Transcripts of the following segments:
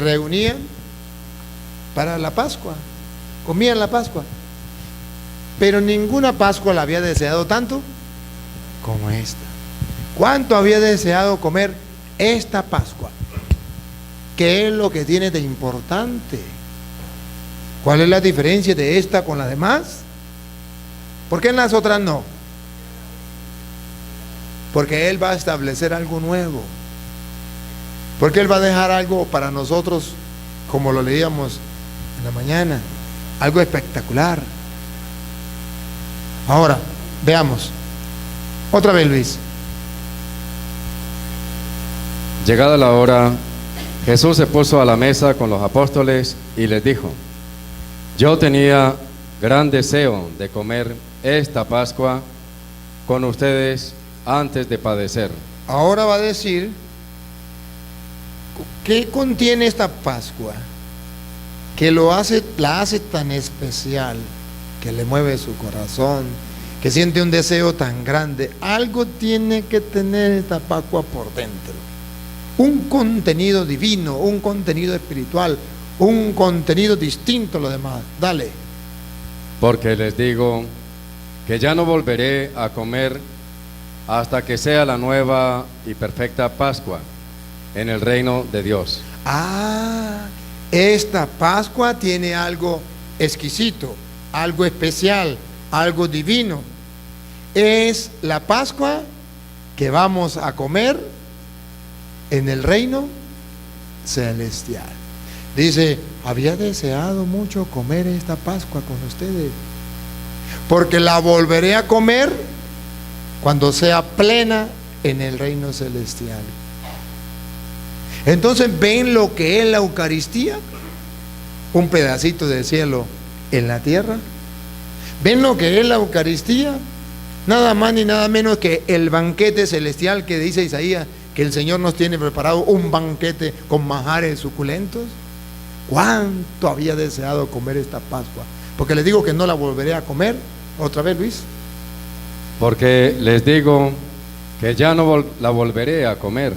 reunían para la Pascua, comían la Pascua. Pero ninguna Pascua la había deseado tanto como esta. ¿Cuánto había deseado comer esta Pascua? ¿Qué es lo que tiene de importante? ¿Cuál es la diferencia de esta con las demás? ¿Por qué en las otras no? Porque Él va a establecer algo nuevo. Porque Él va a dejar algo para nosotros, como lo leíamos en la mañana, algo espectacular. Ahora, veamos. Otra vez, Luis. Llegada la hora, Jesús se puso a la mesa con los apóstoles y les dijo: yo tenía gran deseo de comer esta Pascua con ustedes antes de padecer. Ahora va a decir ¿qué contiene esta Pascua? Que la hace tan especial, que le mueve su corazón, que siente un deseo tan grande. Algo tiene que tener esta Pascua por dentro. Un contenido divino, un contenido espiritual, un contenido distinto a lo demás. Dale. Porque les digo que ya no volveré a comer hasta que sea la nueva y perfecta Pascua en el reino de Dios. Esta Pascua tiene algo exquisito, algo especial, algo divino. Es la Pascua que vamos a comer en el reino celestial. Dice, había deseado mucho comer esta Pascua con ustedes, porque la volveré a comer cuando sea plena en el reino celestial. Entonces, ¿ven lo que es la Eucaristía? Un pedacito de cielo en la tierra. ¿Ven lo que es la Eucaristía? Nada más ni nada menos que el banquete celestial que dice Isaías, que el Señor nos tiene preparado un banquete con manjares suculentos. ¿Cuánto había deseado comer esta Pascua? Porque les digo que no la volveré a comer. Otra vez, Luis. Porque les digo que ya no la volveré a comer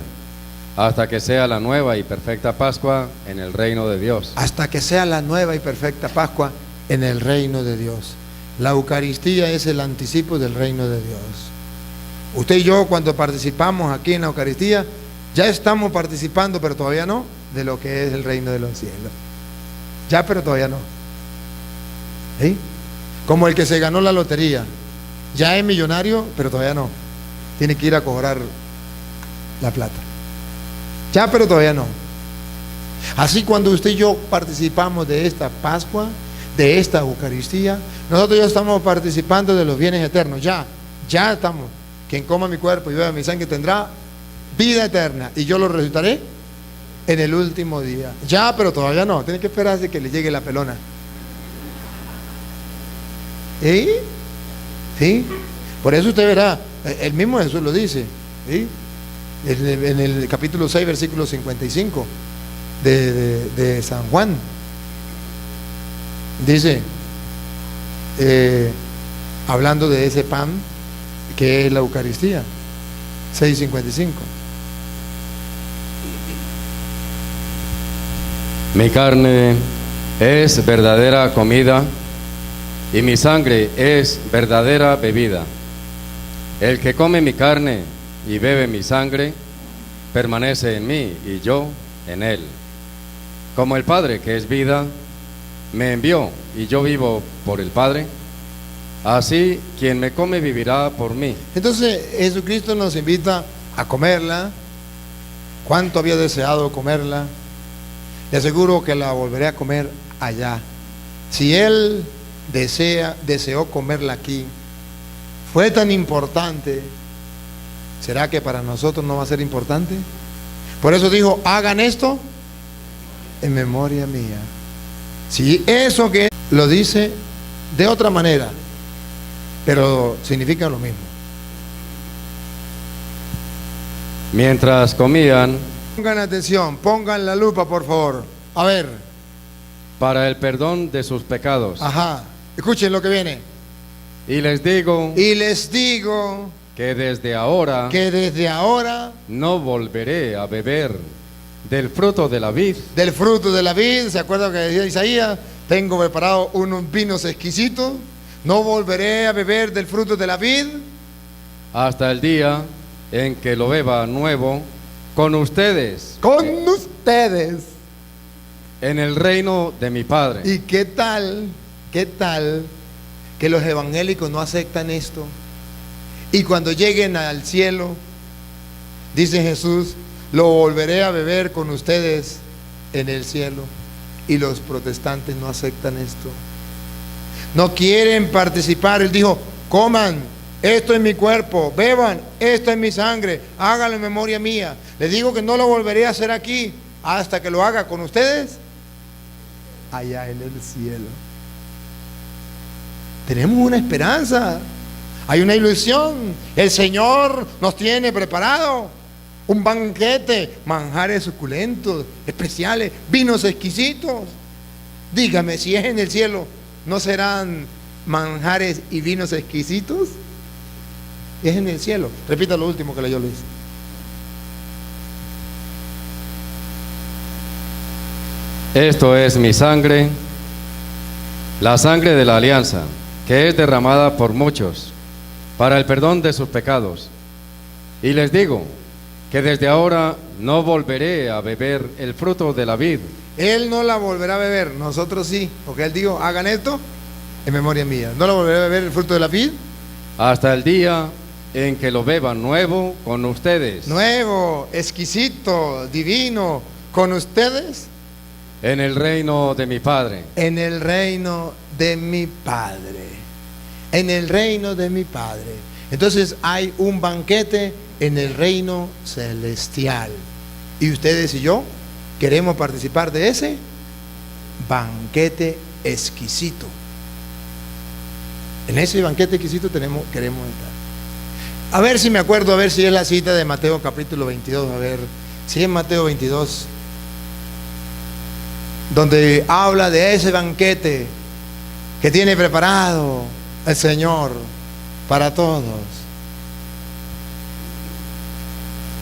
hasta que sea la nueva y perfecta Pascua en el reino de Dios. Hasta que sea la nueva y perfecta Pascua en el reino de Dios. La Eucaristía es el anticipo del reino de Dios. Usted y yo, cuando participamos aquí en la Eucaristía, ya estamos participando, pero todavía no, de lo que es el reino de los cielos. Ya, pero todavía no. ¿Sí? Como el que se ganó la lotería. Ya es millonario, pero todavía no. Tiene que ir a cobrar la plata. Ya, pero todavía no. Así, cuando usted y yo participamos de esta Pascua, de esta Eucaristía, nosotros ya estamos participando de los bienes eternos. Ya estamos. Quien coma mi cuerpo y beba mi sangre tendrá vida eterna, y yo lo resucitaré en el último día. Ya, pero todavía no. Tiene que esperarse que le llegue la pelona. ¿Sí? ¿Sí? Por eso usted verá, el mismo Jesús lo dice, ¿sí? En el capítulo 6, versículo 55 de San Juan. Dice, hablando de ese pan que es la Eucaristía, 6:55. Mi carne es verdadera comida y mi sangre es verdadera bebida. El que come mi carne y bebe mi sangre permanece en mí y yo en él. Como el Padre, que es vida, me envió y yo vivo por el Padre, así quien me come vivirá por mí. Entonces Jesucristo nos invita a comerla. ¿Cuánto había deseado comerla? Le aseguro que la volveré a comer allá. Si Él deseó comerla aquí, fue tan importante, ¿será que para nosotros no va a ser importante? Por eso dijo, hagan esto en memoria mía. Si eso que lo dice de otra manera, pero significa lo mismo. Mientras comían, Pongan atención, pongan la lupa, por favor. A ver. para el perdón de sus pecados. Ajá. Escuchen lo que viene. Y les digo que desde ahora desde ahora no volveré a beber del fruto de la vid, del fruto de la vid. ¿Se acuerdan que decía Isaías? Tengo preparado unos vinos exquisitos, no volveré a beber del fruto de la vid hasta el día en que lo beba nuevo con ustedes con ustedes en el reino de mi Padre. ¿Y qué tal que los evangélicos no aceptan esto? Y cuando lleguen al cielo, dice Jesús, lo volveré a beber con ustedes en el cielo. Y los protestantes no aceptan esto, no quieren participar. Él dijo, coman, esto es mi cuerpo, beban, esto es mi sangre, háganlo en memoria mía. Les digo que no lo volveré a hacer aquí hasta que lo haga con ustedes allá en el cielo. Tenemos una esperanza, hay una ilusión. El Señor nos tiene preparado un banquete, manjares suculentos, especiales, vinos exquisitos. Dígame, si es en el cielo, ¿no serán manjares y vinos exquisitos? Es en el cielo. Repita lo último que leyó Luis. Esto es mi sangre, la sangre de la alianza, que es derramada por muchos para el perdón de sus pecados. Y les digo que desde ahora no volveré a beber el fruto de la vid. Él no la volverá a beber, nosotros sí, porque Él dijo, hagan esto en memoria mía. No la volveré a beber el fruto de la vid hasta el día en que lo beban nuevo con ustedes. Nuevo, exquisito, divino, con ustedes en el reino de mi Padre. En el reino de mi Padre. En el reino de mi Padre. Entonces hay un banquete en el reino celestial. Y ustedes y yo queremos participar de ese banquete exquisito. En ese banquete exquisito queremos entrar. A ver si me acuerdo, a ver si es la cita de Mateo capítulo 22, a ver si es Mateo 22, donde habla de ese banquete que tiene preparado el Señor para todos.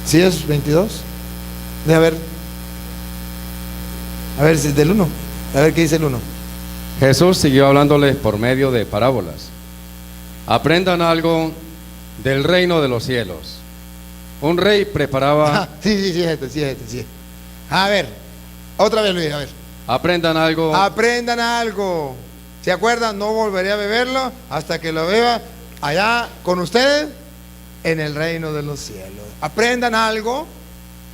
¿Sí es 22? Deja ver. A ver si es del 1. A ver qué dice el 1. Jesús siguió hablándoles por medio de parábolas. Aprendan algo del reino de los cielos. Un rey preparaba... Sí. A ver, otra vez Luis, a ver. Aprendan algo. Aprendan algo. ¿Se acuerdan? No volveré a beberlo hasta que lo beba allá con ustedes en el reino de los cielos. Aprendan algo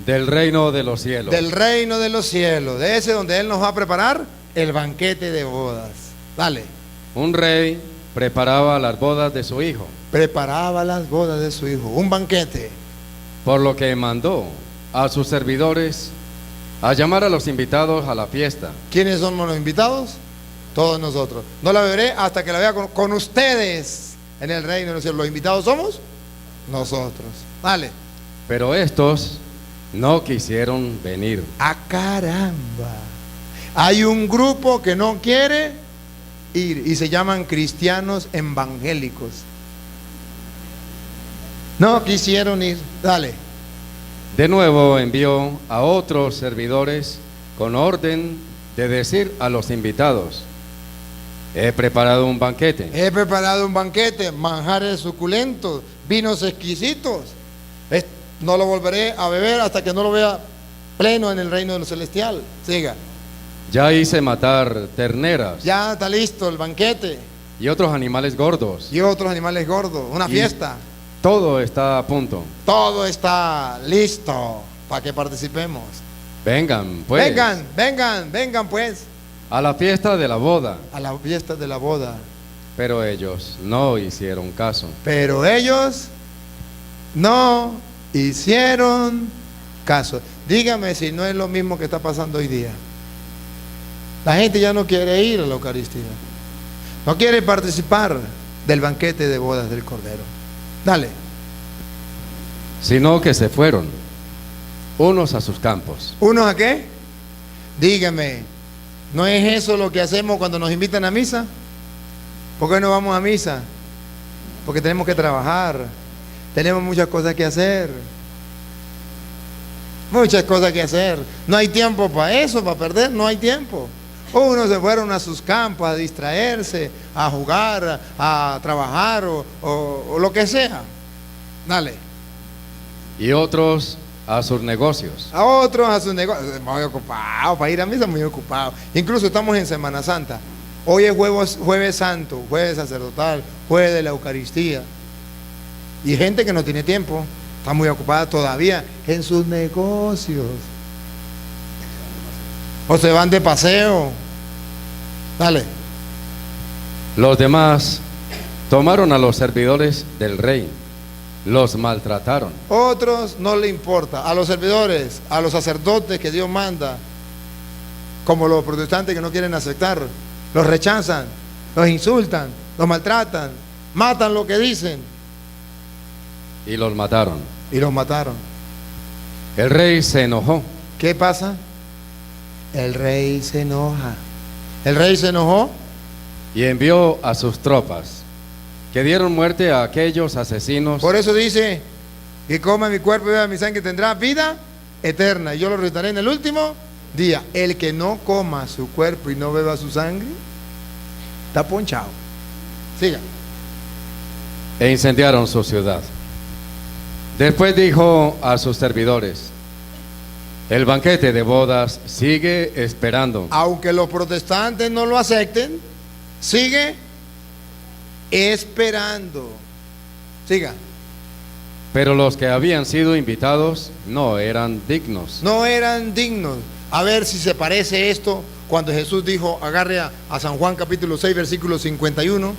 del reino de los cielos. Del reino de los cielos, de ese donde Él nos va a preparar el banquete de bodas. Dale. Un rey preparaba las bodas de su hijo. Preparaba las bodas de su hijo, un banquete. Por lo que mandó a sus servidores a llamar a los invitados a la fiesta. ¿Quiénes somos los invitados? Todos nosotros. No la beberé hasta que la vea con ustedes en el reino de los cielos. ¿Los invitados somos? Nosotros. Dale. Pero estos no quisieron venir. ¡Ah, caramba! Hay un grupo que no quiere ir y se llaman cristianos evangélicos. No quisieron ir. Dale. De nuevo envió a otros servidores con orden de decir a los invitados: he preparado un banquete. He preparado un banquete, manjares suculentos, vinos exquisitos. No lo volveré a beber hasta que no lo vea pleno en el reino de lo celestial. Siga. Ya hice matar terneras. Ya está listo el banquete. Y otros animales gordos. Y otros animales gordos. Una fiesta. Todo está a punto. Todo está listo para que participemos. Vengan, pues. Vengan, pues. A la fiesta de la boda. A la fiesta de la boda. Pero ellos no hicieron caso. Pero ellos no hicieron caso. Dígame si no es lo mismo que está pasando hoy día. La gente ya no quiere ir a la Eucaristía. No quiere participar del banquete de bodas del Cordero. Dale. Sino que se fueron, unos a sus campos. ¿Unos a qué? Dígame, ¿no es eso lo que hacemos cuando nos invitan a misa? ¿Por qué no vamos a misa? Porque tenemos que trabajar, tenemos muchas cosas que hacer. Muchas cosas que hacer. No hay tiempo para eso, para perder, no hay tiempo. Unos se fueron a sus campos a distraerse, a jugar, a trabajar o lo que sea. Dale. Y otros a sus negocios. A otros a sus negocios. Muy ocupado, para ir a misa muy ocupado. Incluso estamos en Semana Santa. Hoy es jueves santo, jueves sacerdotal, jueves de la Eucaristía. Y gente que no tiene tiempo, está muy ocupada todavía en sus negocios. O se van de paseo. Dale. Los demás tomaron a los servidores del rey, los maltrataron. Otros no le importa. A los servidores, a los sacerdotes que Dios manda, como los protestantes que no quieren aceptar, los rechazan, los insultan, los maltratan, matan lo que dicen. Y los mataron. Y los mataron. El rey se enojó. ¿Qué pasa? El rey se enoja. El rey se enojó y envió a sus tropas, que dieron muerte a aquellos asesinos. Por eso dice: que coma mi cuerpo y beba mi sangre tendrá vida eterna, y yo lo resucitaré en el último día. El que no coma su cuerpo y no beba su sangre está ponchado. Siga. E incendiaron su ciudad. Después dijo a sus servidores: el banquete de bodas sigue esperando. Aunque los protestantes no lo acepten, sigue esperando. Siga. Pero los que habían sido invitados no eran dignos. No eran dignos. A ver si se parece esto cuando Jesús dijo, agarre a San Juan capítulo 6 versículo 51.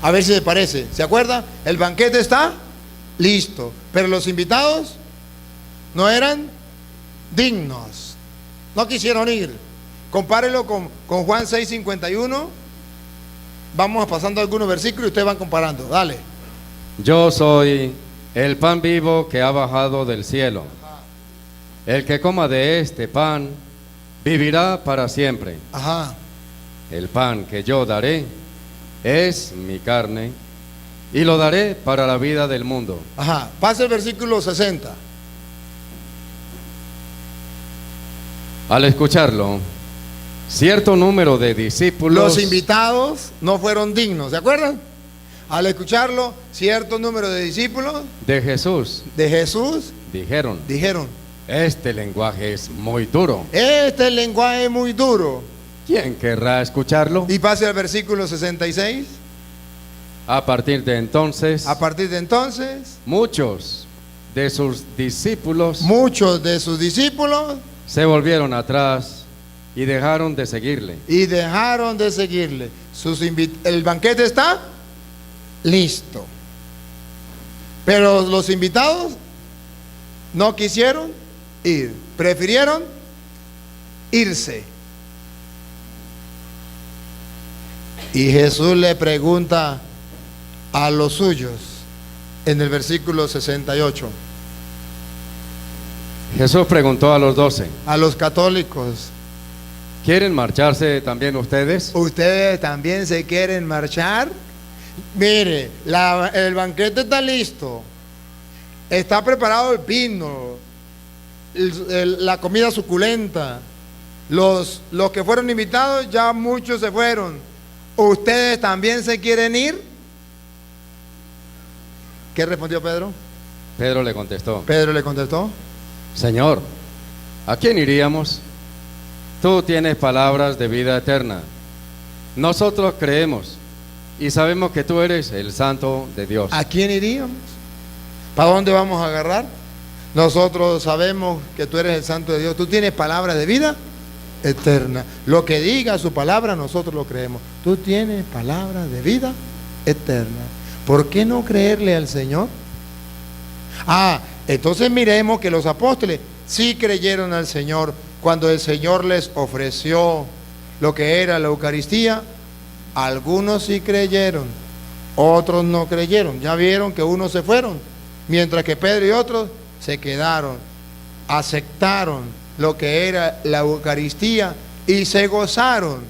A ver si se parece. ¿Se acuerda? El banquete está listo, pero los invitados no eran dignos, no quisieron ir. Compárelo con Juan 6:51. Vamos pasando algunos versículos y ustedes van comparando. Dale. Yo soy el pan vivo que ha bajado del cielo. El que coma de este pan vivirá para siempre. Ajá. El pan que yo daré es mi carne y lo daré para la vida del mundo. Ajá. Pasa el versículo 60. Al escucharlo, cierto número de discípulos, los invitados no fueron dignos, ¿se acuerdan? Al escucharlo, cierto número de discípulos de Jesús dijeron: este lenguaje es muy duro. Este lenguaje es muy duro. ¿Quién querrá escucharlo? Y pase al versículo 66. A partir de entonces, muchos de sus discípulos se volvieron atrás y dejaron de seguirle. El banquete está listo, pero los invitados no quisieron ir, prefirieron irse. Y Jesús le pregunta a los suyos en el versículo 68. Jesús preguntó a los 12, a los católicos: ¿quieren marcharse también ustedes? ¿Ustedes también se quieren marchar? Mire, el banquete está listo, está preparado el vino, la comida suculenta. Los que fueron invitados, ya muchos se fueron. ¿Ustedes también se quieren ir? ¿Qué respondió Pedro? Pedro le contestó: Señor, ¿a quién iríamos? Tú tienes palabras de vida eterna. Nosotros creemos y sabemos que tú eres el Santo de Dios. ¿A quién iríamos? ¿Para dónde vamos a agarrar? Nosotros sabemos que tú eres el Santo de Dios. Tú tienes palabras de vida eterna. Lo que diga su palabra, nosotros lo creemos. Tú tienes palabras de vida eterna. ¿Por qué no creerle al Señor? Entonces miremos que los apóstoles sí creyeron al Señor cuando el Señor les ofreció lo que era la Eucaristía. Algunos sí creyeron, otros no creyeron. Ya vieron que unos se fueron, mientras que Pedro y otros se quedaron, aceptaron lo que era la Eucaristía y se gozaron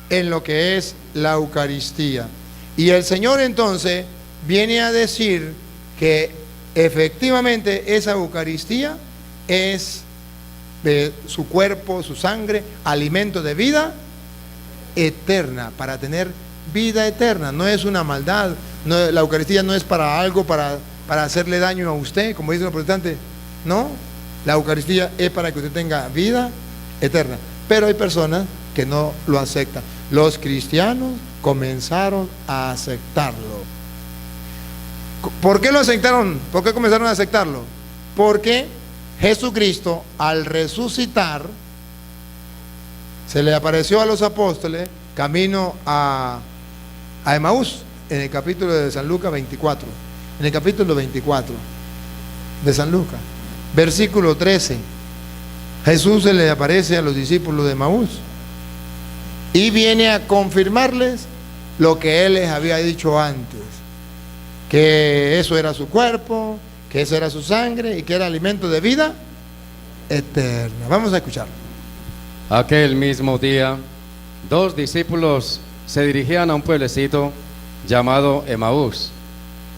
en lo que es la Eucaristía. Y el Señor entonces viene a decir que efectivamente esa Eucaristía es de su cuerpo, su sangre, alimento de vida eterna, para tener vida eterna. No es una maldad, no, la Eucaristía no es para algo, para hacerle daño a usted, como dicen los protestantes. No, la Eucaristía es para que usted tenga vida eterna. Pero hay personas que no lo aceptan. Los cristianos comenzaron a aceptarlo. ¿Por qué lo aceptaron? ¿Por qué comenzaron a aceptarlo? Porque Jesucristo, al resucitar, se le apareció a los apóstoles camino a Emaús, en el capítulo de San Lucas 24. En el capítulo 24 de San Lucas, versículo 13, Jesús se le aparece a los discípulos de Emaús y viene a confirmarles lo que Él les había dicho antes, que eso era su cuerpo, que eso era su sangre y que era alimento de vida eterna. Vamos a escucharlo. Aquel mismo día, 2 discípulos se dirigían a un pueblecito llamado Emaús,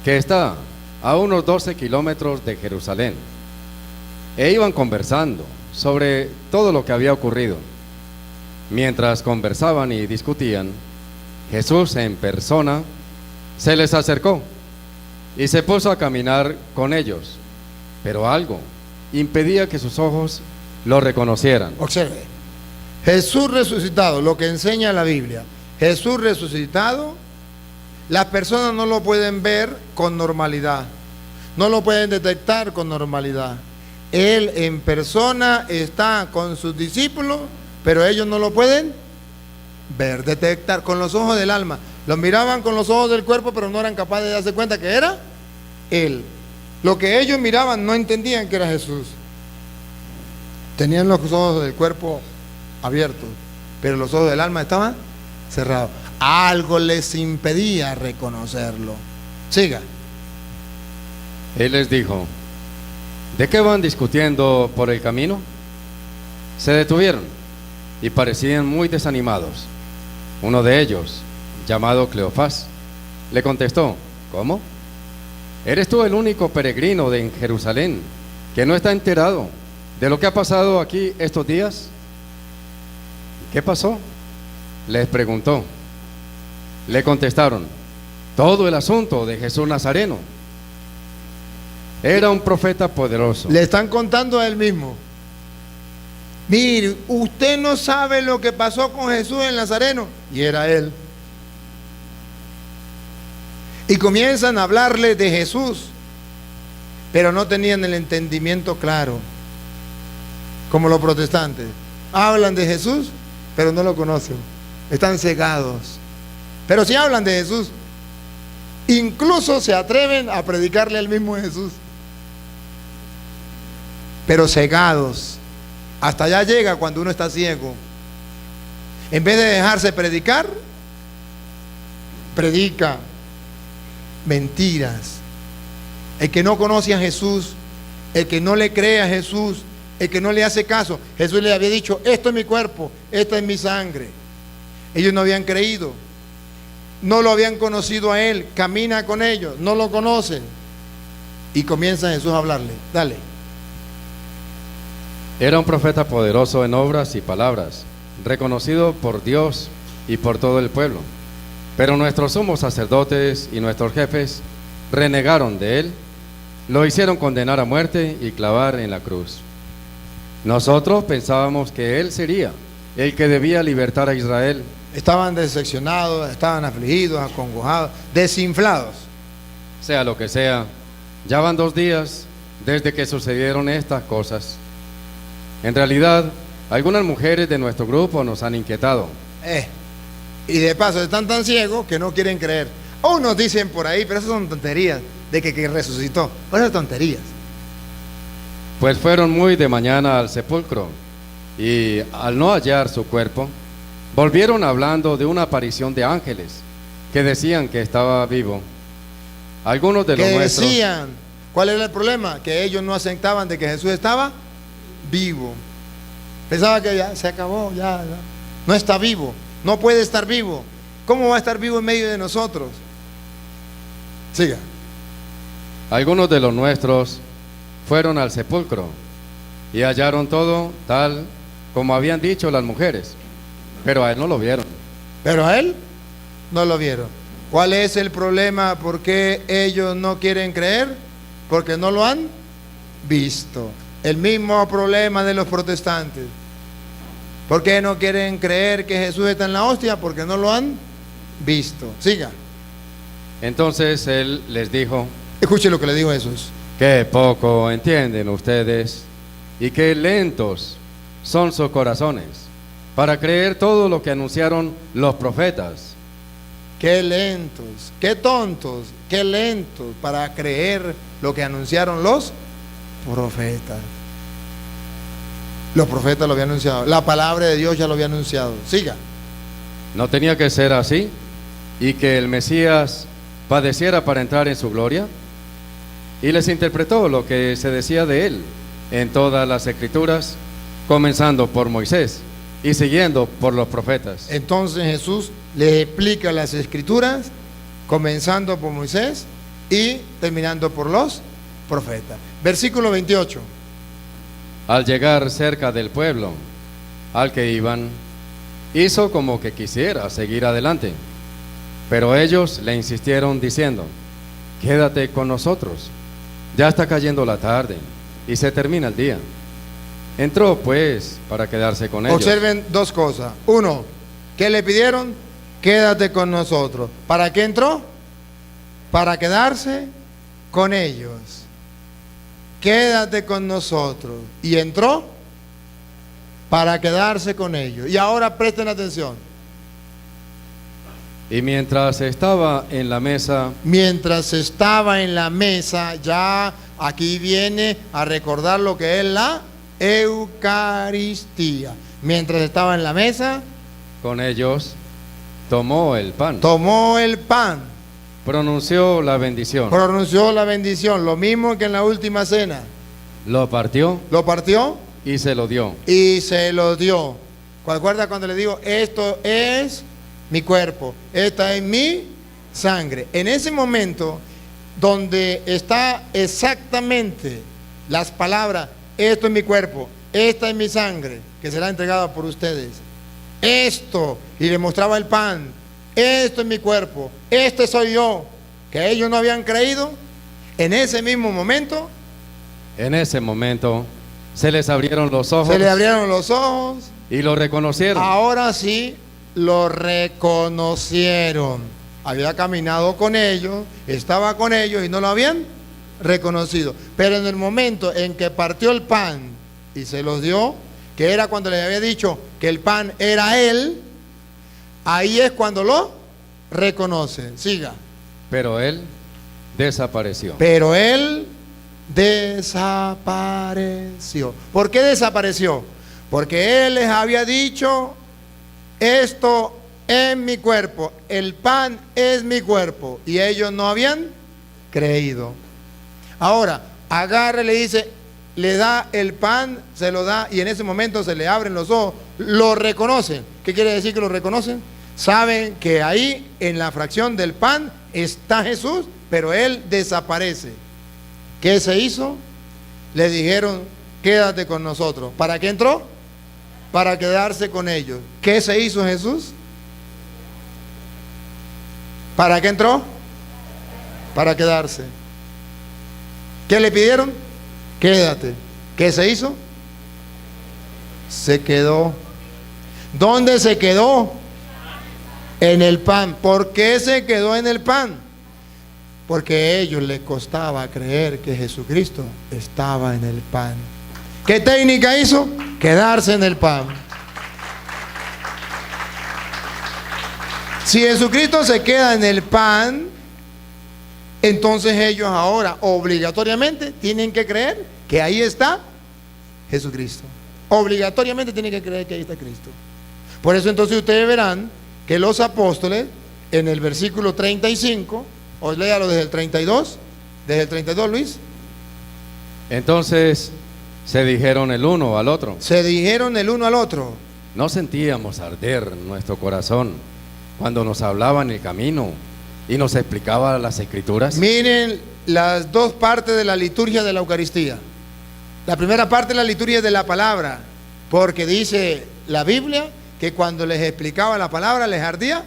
que está a unos 12 kilómetros de Jerusalén, e iban conversando sobre todo lo que había ocurrido. Mientras conversaban y discutían, Jesús en persona se les acercó y se puso a caminar con ellos, pero algo impedía que sus ojos lo reconocieran. Observe, Jesús resucitado, lo que enseña la Biblia, Jesús resucitado, las personas no lo pueden ver con normalidad, no lo pueden detectar con normalidad. Él en persona está con sus discípulos, pero ellos no lo pueden ver, detectar con los ojos del alma. Lo miraban con los ojos del cuerpo, pero no eran capaces de darse cuenta que era Él. Lo que ellos miraban no entendían que era Jesús. Tenían los ojos del cuerpo abiertos, pero los ojos del alma estaban cerrados. Algo les impedía reconocerlo. Siga. Él les dijo: ¿de qué van discutiendo por el camino? Se detuvieron y parecían muy desanimados. Uno de ellos, llamado Cleofás, le contestó: ¿cómo? ¿Eres tú el único peregrino en Jerusalén que no está enterado de lo que ha pasado aquí estos días? ¿Qué pasó?, les preguntó. Le contestaron: todo el asunto de Jesús Nazareno. Era un profeta poderoso. Le están contando a él mismo. Mire, usted no sabe lo que pasó con Jesús el Nazareno. Y era él. Y comienzan a hablarle de Jesús, pero no tenían el entendimiento claro, como los protestantes. Hablan de Jesús, pero no lo conocen. Están cegados. Pero si hablan de Jesús, incluso se atreven a predicarle al mismo Jesús, pero cegados. Hasta allá llega cuando uno está ciego. En vez de dejarse predicar, predica mentiras. El que no conoce a Jesús, el que no le cree a Jesús, el que no le hace caso, Jesús le había dicho: esto es mi cuerpo, esto es mi sangre. Ellos no habían creído, no lo habían conocido a Él. Camina con ellos, no lo conocen. Y comienza Jesús a hablarle. Dale. Era un profeta poderoso en obras y palabras, reconocido por Dios y por todo el pueblo. Pero nuestros sumos sacerdotes y nuestros jefes renegaron de él, lo hicieron condenar a muerte y clavar en la cruz. Nosotros pensábamos que él sería el que debía libertar a Israel. Estaban decepcionados, estaban afligidos, acongojados, desinflados. Sea lo que sea, ya van 2 días desde que sucedieron estas cosas. En realidad, algunas mujeres de nuestro grupo nos han inquietado. Y de paso están tan ciegos que no quieren creer. Unos dicen por ahí, pero esas son tonterías, de que resucitó. Esas son tonterías. Pues fueron muy de mañana al sepulcro y al no hallar su cuerpo, volvieron hablando de una aparición de ángeles que decían que estaba vivo. Algunos de los nuestros decían, ¿cuál era el problema? Que ellos no aceptaban de que Jesús estaba vivo. Pensaba que ya se acabó, ya. No está vivo, no puede estar vivo. ¿Cómo va a estar vivo en medio de nosotros? Siga. Algunos de los nuestros fueron al sepulcro y hallaron todo tal como habían dicho las mujeres, pero a él no lo vieron. Pero a él no lo vieron. ¿Cuál es el problema? ¿Por qué ellos no quieren creer? Porque no lo han visto. El mismo problema de los protestantes. ¿Por qué no quieren creer que Jesús está en la hostia? Porque no lo han visto. Siga. Entonces él les dijo: Escuche lo que le dijo Jesús. qué poco entienden ustedes y qué lentos son sus corazones para creer todo lo que anunciaron los profetas. Qué lentos, qué tontos, qué lentos para creer lo que anunciaron los profetas. Los profetas lo habían anunciado. La palabra de Dios ya lo había anunciado. Siga. ¿No tenía que ser así? ¿Y que el Mesías padeciera para entrar en su gloria? Y les interpretó lo que se decía de él en todas las escrituras, comenzando por Moisés y siguiendo por los profetas. Entonces Jesús les explica las escrituras, comenzando por Moisés y terminando por los profetas. Versículo 28. Al llegar cerca del pueblo al que iban, hizo como que quisiera seguir adelante, pero ellos le insistieron diciendo: quédate con nosotros, ya está cayendo la tarde y se termina el día. Entró pues para quedarse con ellos. Observen dos cosas. Uno, ¿qué le pidieron? Quédate con nosotros. ¿Para qué entró? Para quedarse con ellos. Quédate con nosotros. Y entró para quedarse con ellos. Y ahora presten atención. Y mientras estaba en la mesa, ya aquí viene a recordar lo que es la Eucaristía. Mientras estaba en la mesa, con ellos, tomó el pan, pronunció la bendición, lo mismo que en la última cena. lo partió y se lo dio. ¿Recuerda cuando le digo, esto es mi cuerpo, esta es mi sangre? En ese momento donde está exactamente las palabras, esto es mi cuerpo, esta es mi sangre, que será entregada por ustedes. Esto, y le mostraba el pan, esto es mi cuerpo, este soy yo, que ellos no habían creído. En ese mismo momento, se les abrieron los ojos, y lo reconocieron. Ahora sí lo reconocieron. Había caminado con ellos, estaba con ellos y no lo habían reconocido. Pero en el momento en que partió el pan y se los dio, que era cuando les había dicho que el pan era él, ahí es cuando lo reconocen. Siga. Pero él desapareció. ¿Por qué desapareció? Porque él les había dicho, esto es mi cuerpo, el pan es mi cuerpo, y ellos no habían creído. Ahora, agarra y le dice, le da el pan, se lo da, y en ese momento se le abren los ojos, lo reconocen. ¿Qué quiere decir que lo reconocen? Saben que ahí en la fracción del pan está Jesús, pero él desaparece. ¿Qué se hizo? Le dijeron, quédate con nosotros. ¿Para qué entró? Para quedarse con ellos. ¿Qué se hizo Jesús? ¿Para qué entró? Para quedarse. ¿Qué le pidieron? Quédate. ¿Qué se hizo? Se quedó. ¿Dónde se quedó? En el pan. ¿Por qué se quedó en el pan? Porque a ellos les costaba creer que Jesucristo estaba en el pan. ¿Qué técnica hizo? Quedarse en el pan. Si Jesucristo se queda en el pan, entonces ellos ahora obligatoriamente tienen que creer que ahí está Jesucristo. Obligatoriamente tienen que creer que ahí está Cristo. Por eso entonces ustedes verán que los apóstoles en el versículo 35, os léalo desde el 32, Luis. Entonces se dijeron el uno al otro. ¿No sentíamos arder nuestro corazón cuando nos hablaba en el camino y nos explicaba las escrituras? Miren las dos partes de la liturgia de la Eucaristía. La primera parte es la liturgia de la palabra, porque dice la Biblia que cuando les explicaba la palabra les ardía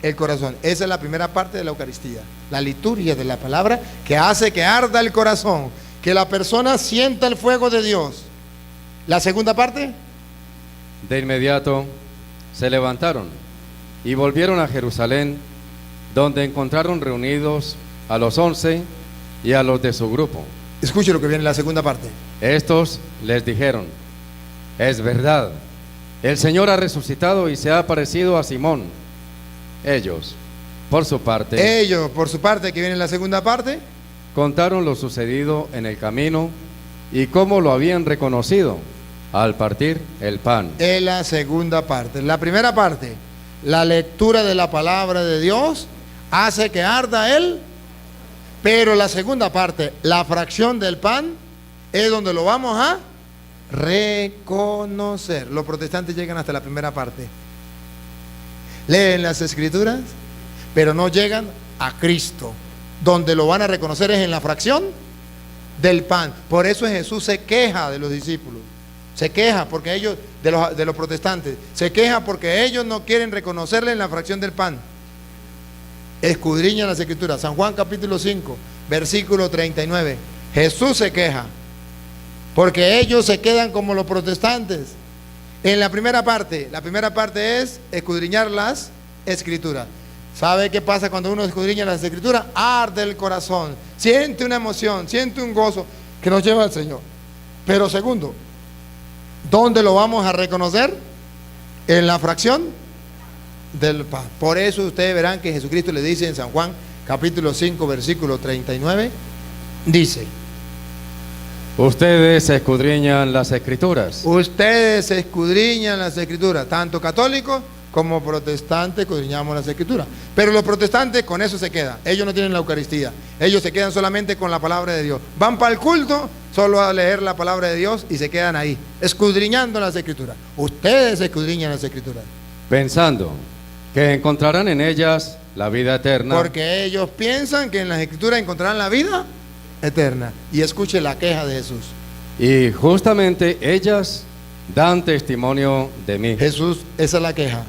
el corazón. Esa es la primera parte de la Eucaristía, la liturgia de la palabra que hace que arda el corazón, que la persona sienta el fuego de Dios. La segunda parte, De inmediato se levantaron y volvieron a Jerusalén, donde encontraron reunidos a los 11 y a los de su grupo. escuche lo que viene en la segunda parte. Estos les dijeron: es verdad, el Señor ha resucitado y se ha aparecido a Simón. Ellos, por su parte, que viene en la segunda parte, contaron lo sucedido en el camino y cómo lo habían reconocido al partir el pan. es la segunda parte. La primera parte, la lectura de la palabra de Dios hace que arda él, pero la segunda parte, la fracción del pan, es donde lo vamos a reconocer. Los protestantes llegan hasta la primera parte, leen las escrituras, pero no llegan a Cristo. Donde lo van a reconocer es en la fracción del pan. Por eso Jesús se queja de los discípulos, se queja porque ellos, de los protestantes, se queja porque ellos no quieren reconocerle en la fracción del pan. Escudriñan las escrituras. San Juan capítulo 5 versículo 39. Jesús se queja porque ellos se quedan como los protestantes en la primera parte. La primera parte es escudriñar las escrituras. ¿Sabe qué pasa cuando uno escudriña las escrituras? Arde el corazón, siente una emoción, siente un gozo que nos lleva al Señor. Pero segundo, ¿dónde lo vamos a reconocer? En la fracción del pan. Por eso ustedes verán que Jesucristo le dice en San Juan capítulo 5 versículo 39, dice: Ustedes escudriñan las escrituras. Ustedes escudriñan las escrituras, tanto católicos como protestantes escudriñamos las escrituras. Pero los protestantes con eso se quedan. Ellos no tienen la Eucaristía. Ellos se quedan solamente con la palabra de Dios. Van para el culto solo a leer la palabra de Dios y se quedan ahí, escudriñando las escrituras. Ustedes escudriñan las escrituras, pensando que encontrarán en ellas la vida eterna. porque ellos piensan que en las escrituras encontrarán la vida eterna. Y escuche la queja de Jesús. Y justamente ellas dan testimonio de mí. Jesús, esa es la queja.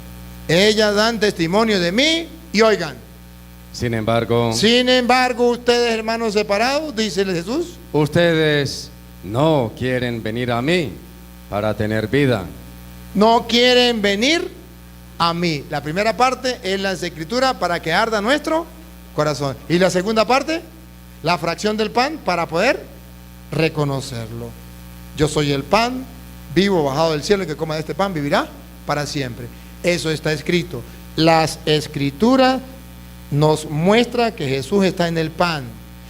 Ellas dan testimonio de mí y oigan. Sin embargo, Ustedes, hermanos separados, dice Jesús, ustedes no quieren venir a mí para tener vida. no quieren venir a mí. La primera parte es la escritura para que arda nuestro corazón. Y la segunda parte, la fracción del pan para poder reconocerlo. Yo soy el pan vivo bajado del cielo, el que coma de este pan vivirá para siempre. Eso está escrito. Las escrituras nos muestran que Jesús está en el pan.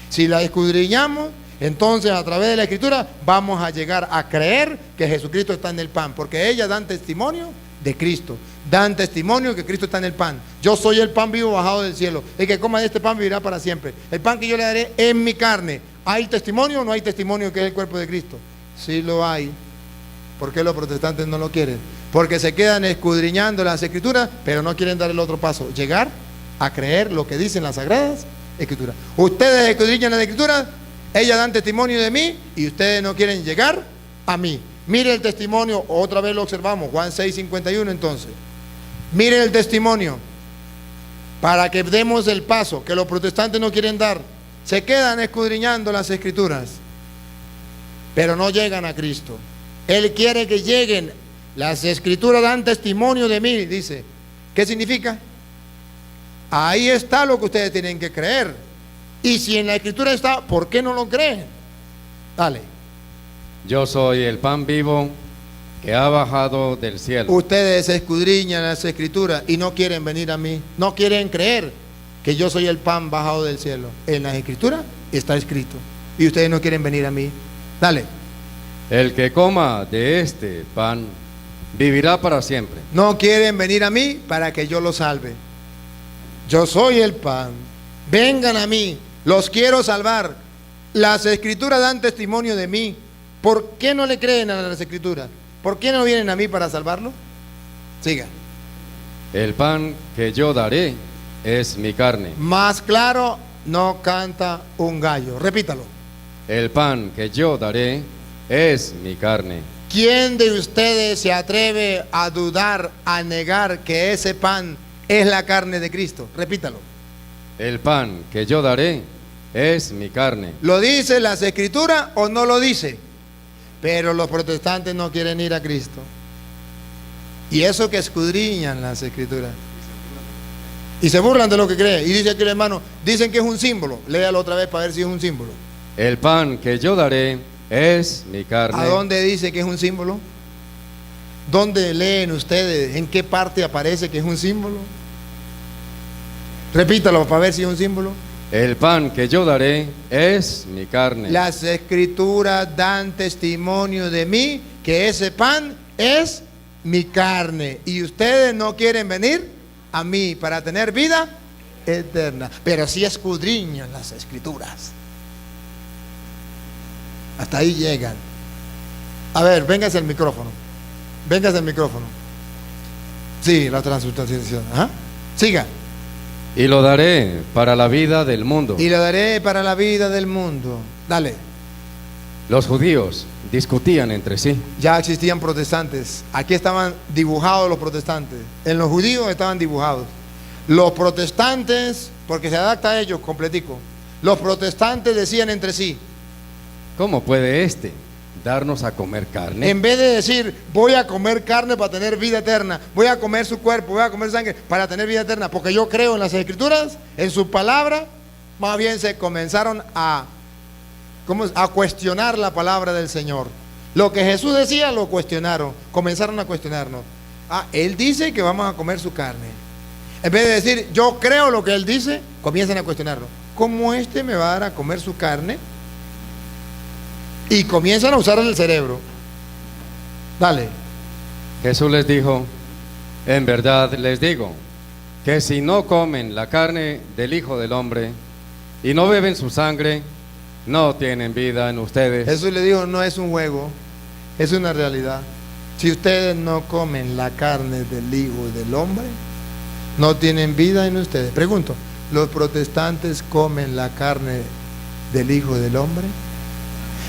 Si la escudriñamos, entonces a través de la escritura vamos a llegar a creer que Jesucristo está en el pan, porque ellas dan testimonio de Cristo, dan testimonio que Cristo está en el pan. Yo soy el pan vivo bajado del cielo, el que coma de este pan vivirá para siempre. El pan que yo le daré en mi carne. ¿Hay testimonio o no hay testimonio que es el cuerpo de Cristo? Sí lo hay. ¿Por qué los protestantes no lo quieren? Porque se quedan escudriñando las escrituras, pero no quieren dar el otro paso, llegar a creer lo que dicen las sagradas escrituras. Ustedes escudriñan las escrituras, ellas dan testimonio de mí y ustedes no quieren llegar a mí. Mire el testimonio, otra vez lo observamos, Juan 6:51 entonces. Mire el testimonio, para que demos el paso que los protestantes no quieren dar. Se quedan escudriñando las escrituras, pero no llegan a Cristo. Él quiere que lleguen. Las escrituras dan testimonio de mí, dice. ¿Qué significa? Ahí está lo que ustedes tienen que creer. Y si en la escritura está, ¿por qué no lo creen? Dale. Yo soy el pan vivo que ha bajado del cielo. Ustedes escudriñan las escrituras y no quieren venir a mí. No quieren creer que yo soy el pan bajado del cielo. En las escrituras está escrito. Y ustedes no quieren venir a mí. Dale. El que coma de este pan vivirá para siempre. No quieren venir a mí para que yo los salve. Yo soy el pan. Vengan a mí. Los quiero salvar. Las escrituras dan testimonio de mí. ¿Por qué no le creen a las escrituras? ¿Por qué no vienen a mí para salvarlo? Siga. El pan que yo daré es mi carne. Más claro no canta un gallo. Repítalo. El pan que yo daré es mi carne. ¿Quién de ustedes se atreve a dudar, a negar que ese pan es la carne de Cristo? Repítalo. El pan que yo daré es mi carne. ¿Lo dice las Escrituras o no lo dice? Pero los protestantes no quieren ir a Cristo. Y eso que escudriñan las Escrituras. Y se burlan de lo que cree. Y dice aquí el hermano, dicen que es un símbolo. Léalo otra vez para ver si es un símbolo. El pan que yo daré es mi carne. ¿A dónde dice que es un símbolo? ¿Dónde leen ustedes? ¿En qué parte aparece que es un símbolo? Repítalo para ver si es un símbolo. El pan que yo daré es mi carne. Las Escrituras dan testimonio de mí que ese pan es mi carne. Y ustedes no quieren venir a mí para tener vida eterna. Pero sí escudriñan las Escrituras. Hasta ahí llegan. A ver, véngase el micrófono. Véngase el micrófono. Sí, la transubstanciación. ¿Ah? Siga. Y lo daré para la vida del mundo. Y lo daré para la vida del mundo. Dale. Los judíos discutían entre sí. Ya existían protestantes. Aquí estaban dibujados los protestantes. En los judíos estaban dibujados. Los protestantes, porque se adapta a ellos completico. Los protestantes decían entre sí. ¿Cómo puede este darnos a comer carne? En vez de decir, voy a comer carne para tener vida eterna, voy a comer su cuerpo, voy a comer sangre para tener vida eterna, porque yo creo en las Escrituras, en su palabra, más bien se comenzaron a cuestionar la palabra del Señor. Lo que Jesús decía lo cuestionaron, comenzaron a cuestionarnos. Él dice que vamos a comer su carne. En vez de decir, yo creo lo que Él dice, comienzan a cuestionarlo. ¿Cómo este me va a dar a comer su carne? Y comienzan a usar el cerebro. Dale. Jesús les dijo, en verdad les digo, que si no comen la carne del Hijo del Hombre y no beben su sangre, no tienen vida en ustedes. Jesús le dijo, no es un juego, es una realidad. Si ustedes no comen la carne del Hijo del Hombre, no tienen vida en ustedes. Pregunto, ¿los protestantes comen la carne del Hijo del Hombre?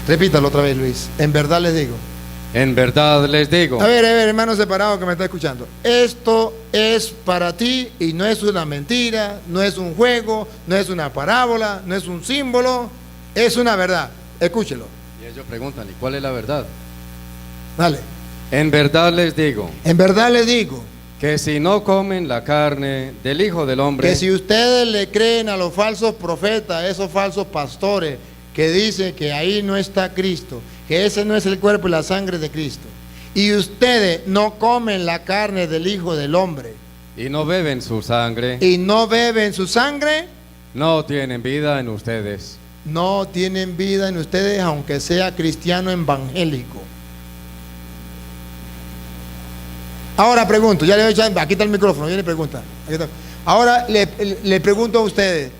Repítalo otra vez, Luis. En verdad les digo. En verdad les digo. A ver, hermano separado que me está escuchando. Esto es para ti y no es una mentira, no es un juego, no es una parábola, no es un símbolo, es una verdad. Escúchelo. Y ellos preguntan, ¿y cuál es la verdad? Dale. En verdad les digo. En verdad les digo. Que si no comen la carne del Hijo del Hombre. Que si ustedes le creen a los falsos profetas, a esos falsos pastores, que dice que ahí no está Cristo, que ese no es el cuerpo y la sangre de Cristo, y ustedes no comen la carne del Hijo del Hombre, y no beben su sangre, y no beben su sangre, no tienen vida en ustedes. No tienen vida en ustedes, aunque sea cristiano evangélico. Ahora pregunto, ya le doy, aquí está el micrófono, viene pregunta. Ahora le pregunto a ustedes,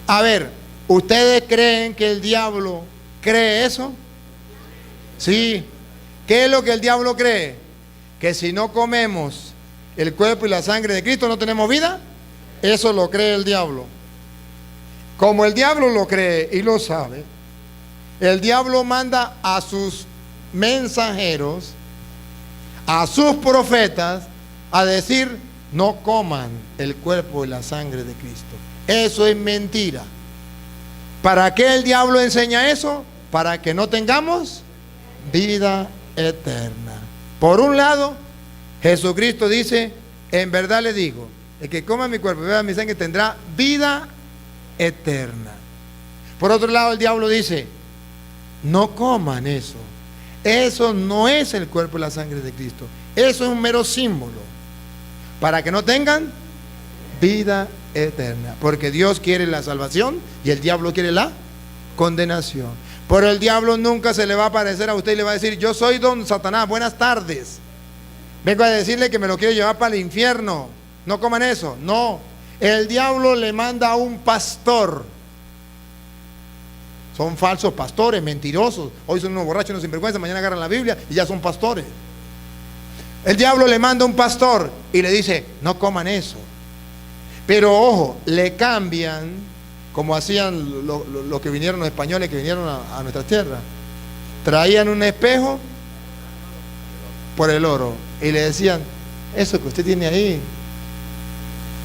a ver, ¿ustedes creen que el diablo cree eso? Sí. ¿Qué es lo que el diablo cree? Que si no comemos el cuerpo y la sangre de Cristo no tenemos vida. Eso lo cree el diablo. Como el diablo lo cree y lo sabe, el diablo manda a sus mensajeros, a sus profetas, a decir, no coman el cuerpo y la sangre de Cristo. Eso es mentira. ¿Para qué el diablo enseña eso? Para que no tengamos vida eterna. Por un lado, Jesucristo dice, en verdad le digo, el que coma mi cuerpo y beba mi sangre tendrá vida eterna. Por otro lado, el diablo dice, no coman eso. Eso no es el cuerpo y la sangre de Cristo. Eso es un mero símbolo. Para que no tengan vida eterna, porque Dios quiere la salvación y el diablo quiere la condenación. Pero el diablo nunca se le va a aparecer a usted y le va a decir, yo soy don Satanás, buenas tardes, vengo a decirle que me lo quiero llevar para el infierno, no coman eso. No, el diablo le manda a un pastor. Son falsos pastores, mentirosos. Hoy son unos borrachos, unos sinvergüenza, mañana agarran la Biblia y ya son pastores. El diablo le manda a un pastor y le dice, no coman eso. Pero ojo, le cambian, como hacían los que vinieron, los españoles que vinieron a nuestras tierras. traían un espejo por el oro y le decían, eso que usted tiene ahí,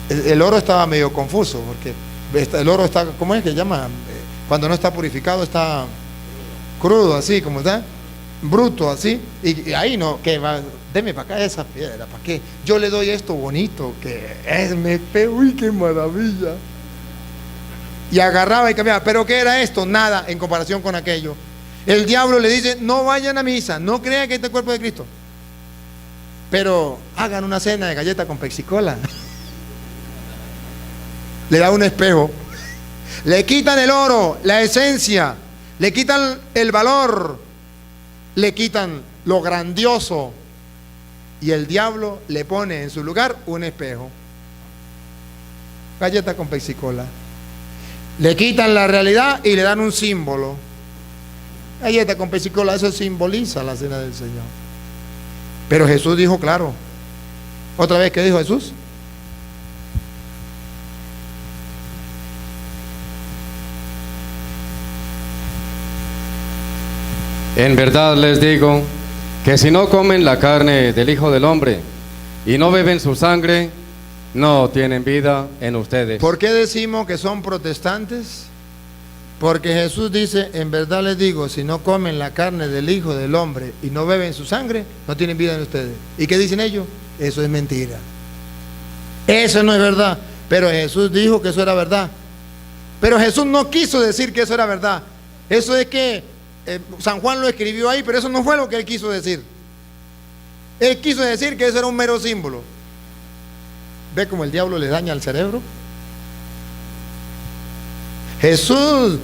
el oro estaba medio confuso, porque el oro está, ¿cómo es que llama? Cuando no está purificado está crudo, así como está, bruto, así, y ahí no, que va, deme para acá esa piedra, ¿para qué? Yo le doy esto bonito, que es mi espejo, uy, qué maravilla. Y agarraba y cambiaba, pero ¿qué era esto? Nada en comparación con aquello. El diablo le dice, no vayan a misa, no crean que este es el cuerpo de Cristo, pero hagan una cena de galleta con pexicola. Le da un espejo, le quitan el oro, la esencia, le quitan el valor, le quitan lo grandioso, y el diablo le pone en su lugar un espejo, galleta con pexicola. Le quitan la realidad y le dan un símbolo, galleta con pexicola. Eso simboliza la cena del Señor. Pero Jesús dijo claro. Otra vez, ¿qué dijo Jesús? En verdad les digo que si no comen la carne del Hijo del Hombre y no beben su sangre, no tienen vida en ustedes. ¿Por qué decimos que son protestantes? Porque Jesús dice, en verdad les digo, si no comen la carne del Hijo del Hombre y no beben su sangre, no tienen vida en ustedes. ¿Y qué dicen ellos? Eso es mentira. Eso no es verdad. Pero Jesús dijo que eso era verdad. Pero Jesús no quiso decir que eso era verdad. Eso es que San Juan lo escribió ahí, pero eso no fue lo que él quiso decir. Él quiso decir que eso era un mero símbolo. ¿Ve cómo el diablo le daña al cerebro? Jesús,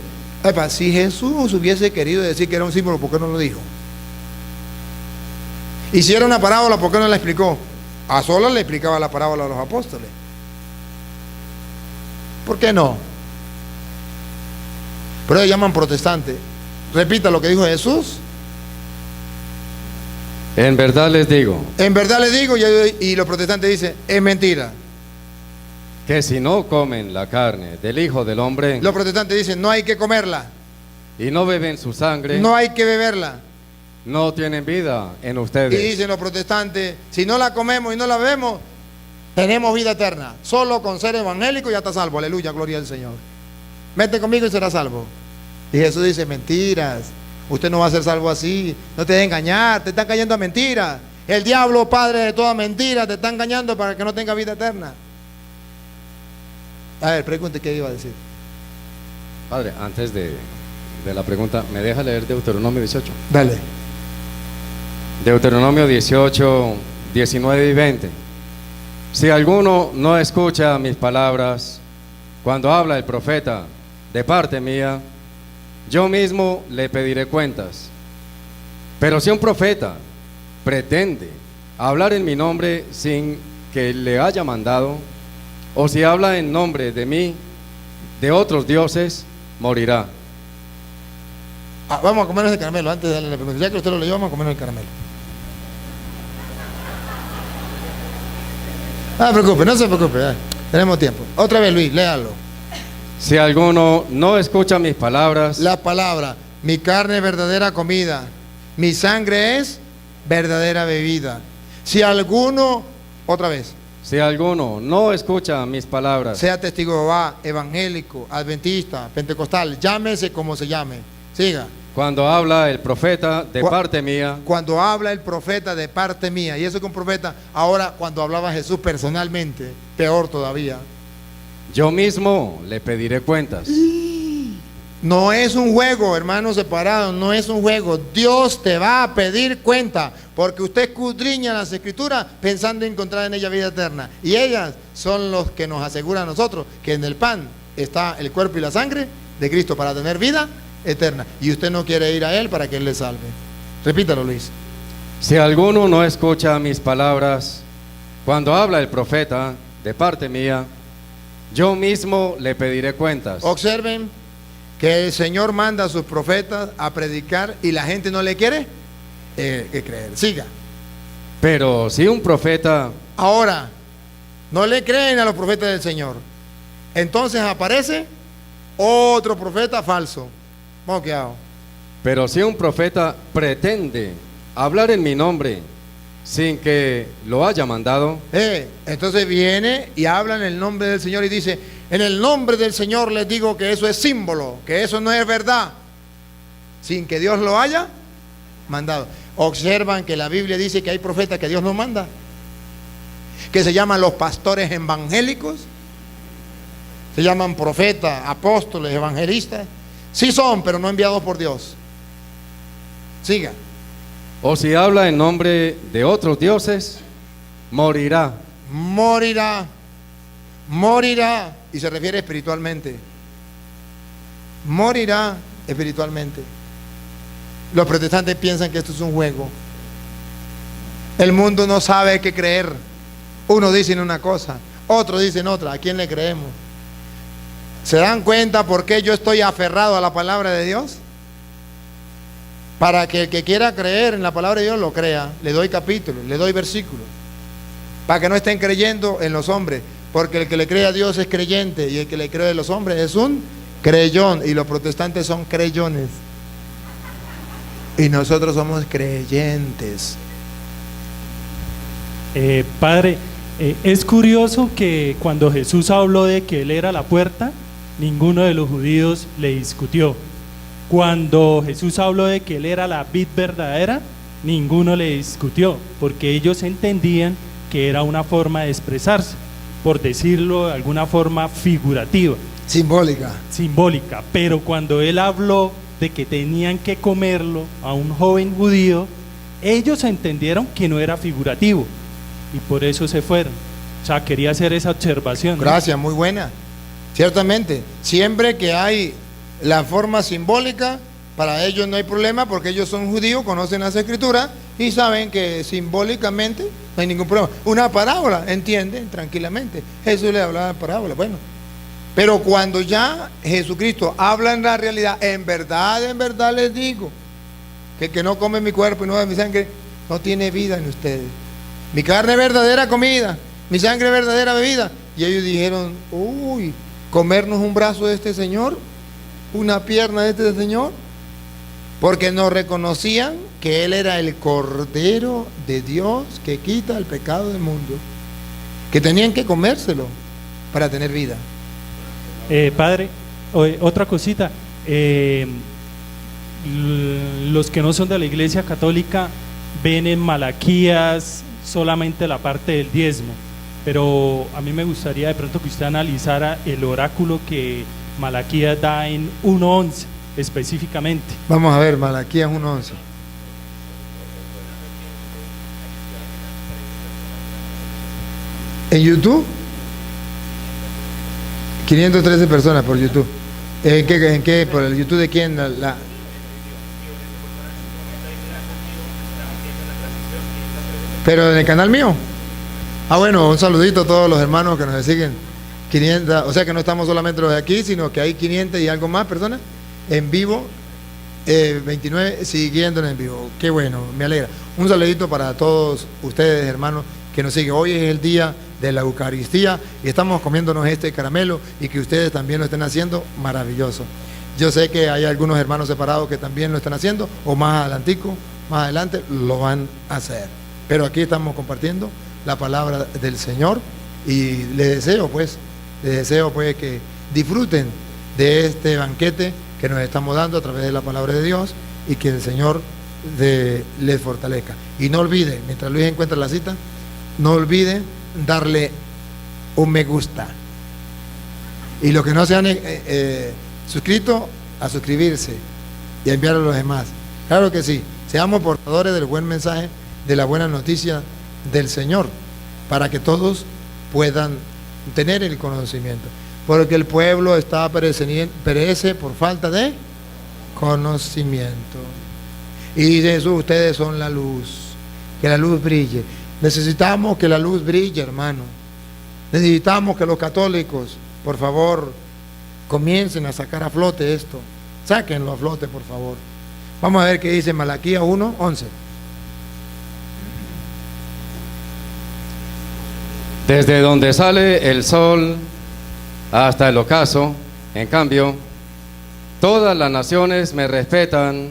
si Jesús hubiese querido decir que era un símbolo, ¿por qué no lo dijo? Y si era una parábola, ¿por qué no la explicó? A solas le explicaba la parábola a los apóstoles. ¿Por qué no? Pero ellos llaman protestantes. Repita lo que dijo Jesús. En verdad les digo. En verdad les digo, y los protestantes dicen, es mentira. Que si no comen la carne del Hijo del Hombre. Los protestantes dicen, no hay que comerla. Y no beben su sangre. No hay que beberla. No tienen vida en ustedes. Y dicen los protestantes, si no la comemos y no la bebemos, tenemos vida eterna. Solo con ser evangélico ya está salvo. Aleluya, gloria al Señor. Vete conmigo y serás salvo. Y Jesús dice, mentiras. Usted no va a ser salvo así. No te debe engañar, te están cayendo a mentiras. El diablo, padre de toda mentira, te está engañando para que no tenga vida eterna. A ver, pregunte qué iba a decir. Padre, antes de la pregunta, ¿me deja leer Deuteronomio 18? Dale. Deuteronomio 18, 19 y 20. Si alguno no escucha mis palabras, cuando habla el profeta de parte mía, yo mismo le pediré cuentas. Pero si un profeta pretende hablar en mi nombre sin que le haya mandado, o si habla en nombre de mí, de otros dioses, morirá. Vamos a comernos el caramelo antes de darle la pregunta. Ya que usted lo leyó, vamos a comernos el caramelo. No se preocupe, no se preocupe. Tenemos tiempo. Otra vez, Luis, léalo. Si alguno no escucha mis palabras. La palabra, mi carne es verdadera comida, mi sangre es verdadera bebida. Si alguno, otra vez. Si alguno no escucha mis palabras. Sea testigo de Jehová, evangélico, adventista, pentecostal, llámese como se llame. Siga. Cuando habla el profeta de parte mía. Cuando habla el profeta de parte mía. Y eso que un profeta, ahora cuando hablaba Jesús personalmente, peor todavía. Yo mismo le pediré cuentas. No es un juego, hermanos separados, no es un juego. Dios te va a pedir cuenta, porque usted escudriña las escrituras pensando encontrar en ella vida eterna. Y ellas son los que nos aseguran a nosotros que en el pan está el cuerpo y la sangre de Cristo para tener vida eterna. Y usted no quiere ir a Él para que Él le salve. Repítalo, Luis. Si alguno no escucha mis palabras, cuando habla el profeta de parte mía, yo mismo le pediré cuentas. Observen que el Señor manda a sus profetas a predicar y la gente no le quiere creer. Siga. Pero si un profeta... Ahora, no le creen a los profetas del Señor. Entonces aparece otro profeta falso. Moqueado. Pero si un profeta pretende hablar en mi nombre sin que lo haya mandado, entonces viene y habla en el nombre del Señor y dice, en el nombre del Señor les digo que eso es símbolo, que eso no es verdad, sin que Dios lo haya mandado. Observan que la Biblia dice que hay profetas que Dios no manda, que se llaman los pastores evangélicos, se llaman profetas, apóstoles, evangelistas. Sí son, pero no enviados por Dios. Siga. o si habla en nombre de otros dioses, morirá. Morirá. Morirá. Y se refiere espiritualmente. Morirá espiritualmente. Los protestantes piensan que esto es un juego. El mundo no sabe qué creer. Uno dice una cosa, otro dice otra. ¿A quién le creemos? ¿Se dan cuenta por qué yo estoy aferrado a la palabra de Dios? Para que el que quiera creer en la palabra de Dios lo crea. Le doy capítulos, le doy versículos. Para que no estén creyendo en los hombres. Porque el que le cree a Dios es creyente y el que le cree a los hombres es un creyón. Y los protestantes son creyones. Y nosotros somos creyentes. Padre, es curioso que cuando Jesús habló de que Él era la puerta, ninguno de los judíos le discutió. Cuando Jesús habló de que Él era la vid verdadera, ninguno le discutió, porque ellos entendían que era una forma de expresarse, por decirlo de alguna forma figurativa. Simbólica. Pero cuando Él habló de que tenían que comerlo a un joven judío, ellos entendieron que no era figurativo y por eso se fueron. O sea, quería hacer esa observación, ¿no? Gracias, muy buena. Ciertamente, siempre que hay la forma simbólica, para ellos no hay problema porque ellos son judíos, conocen las escrituras y saben que simbólicamente no hay ningún problema. Una parábola, entienden tranquilamente. Jesús le hablaba de parábola, bueno. Pero cuando ya Jesucristo habla en la realidad, en verdad les digo, que el que no come mi cuerpo y no bebe mi sangre, no tiene vida en ustedes. Mi carne es verdadera comida, mi sangre es verdadera bebida. Y ellos dijeron, uy, comernos un brazo de este Señor, una pierna de este Señor, porque no reconocían que Él era el Cordero de Dios que quita el pecado del mundo, que tenían que comérselo para tener vida. Padre, otra cosita, los que no son de la Iglesia Católica ven en Malaquías solamente la parte del diezmo, pero a mí me gustaría de pronto que usted analizara el oráculo que Malaquías da en 1:11 específicamente. Vamos a ver, Malaquías 1:11. ¿En YouTube? 513 personas por YouTube. ¿En qué? ¿Por el YouTube de quién? ¿Pero en el canal mío? Ah, bueno, un saludito a todos los hermanos que nos siguen. 500, o sea que no estamos solamente los de aquí, sino que hay 500 y algo más personas en vivo, 29 siguiéndonos en vivo. Qué bueno, me alegra. Un saludito para todos ustedes, hermanos, que nos siguen. Hoy es el día de la Eucaristía y estamos comiéndonos este caramelo y que ustedes también lo estén haciendo, maravilloso. Yo sé que hay algunos hermanos separados que también lo están haciendo o más adelante lo van a hacer. Pero aquí estamos compartiendo la palabra del Señor y les deseo pues que disfruten de este banquete que nos estamos dando a través de la palabra de Dios y que el Señor les fortalezca. Y no olviden, mientras Luis encuentra la cita, no olviden darle un me gusta. Y los que no se han suscrito, a suscribirse y a enviarlo a los demás. Claro que sí, seamos portadores del buen mensaje, de la buena noticia del Señor, para que todos puedan tener el conocimiento. Porque el pueblo perece por falta de conocimiento. Y dice Jesús, ustedes son la luz, que la luz brille. Necesitamos que la luz brille, hermano. Necesitamos que los católicos, por favor, comiencen a sacar a flote esto. Sáquenlo a flote, por favor. Vamos a ver qué dice Malaquías 1:11. Desde donde sale el sol hasta el ocaso, en cambio, todas las naciones me respetan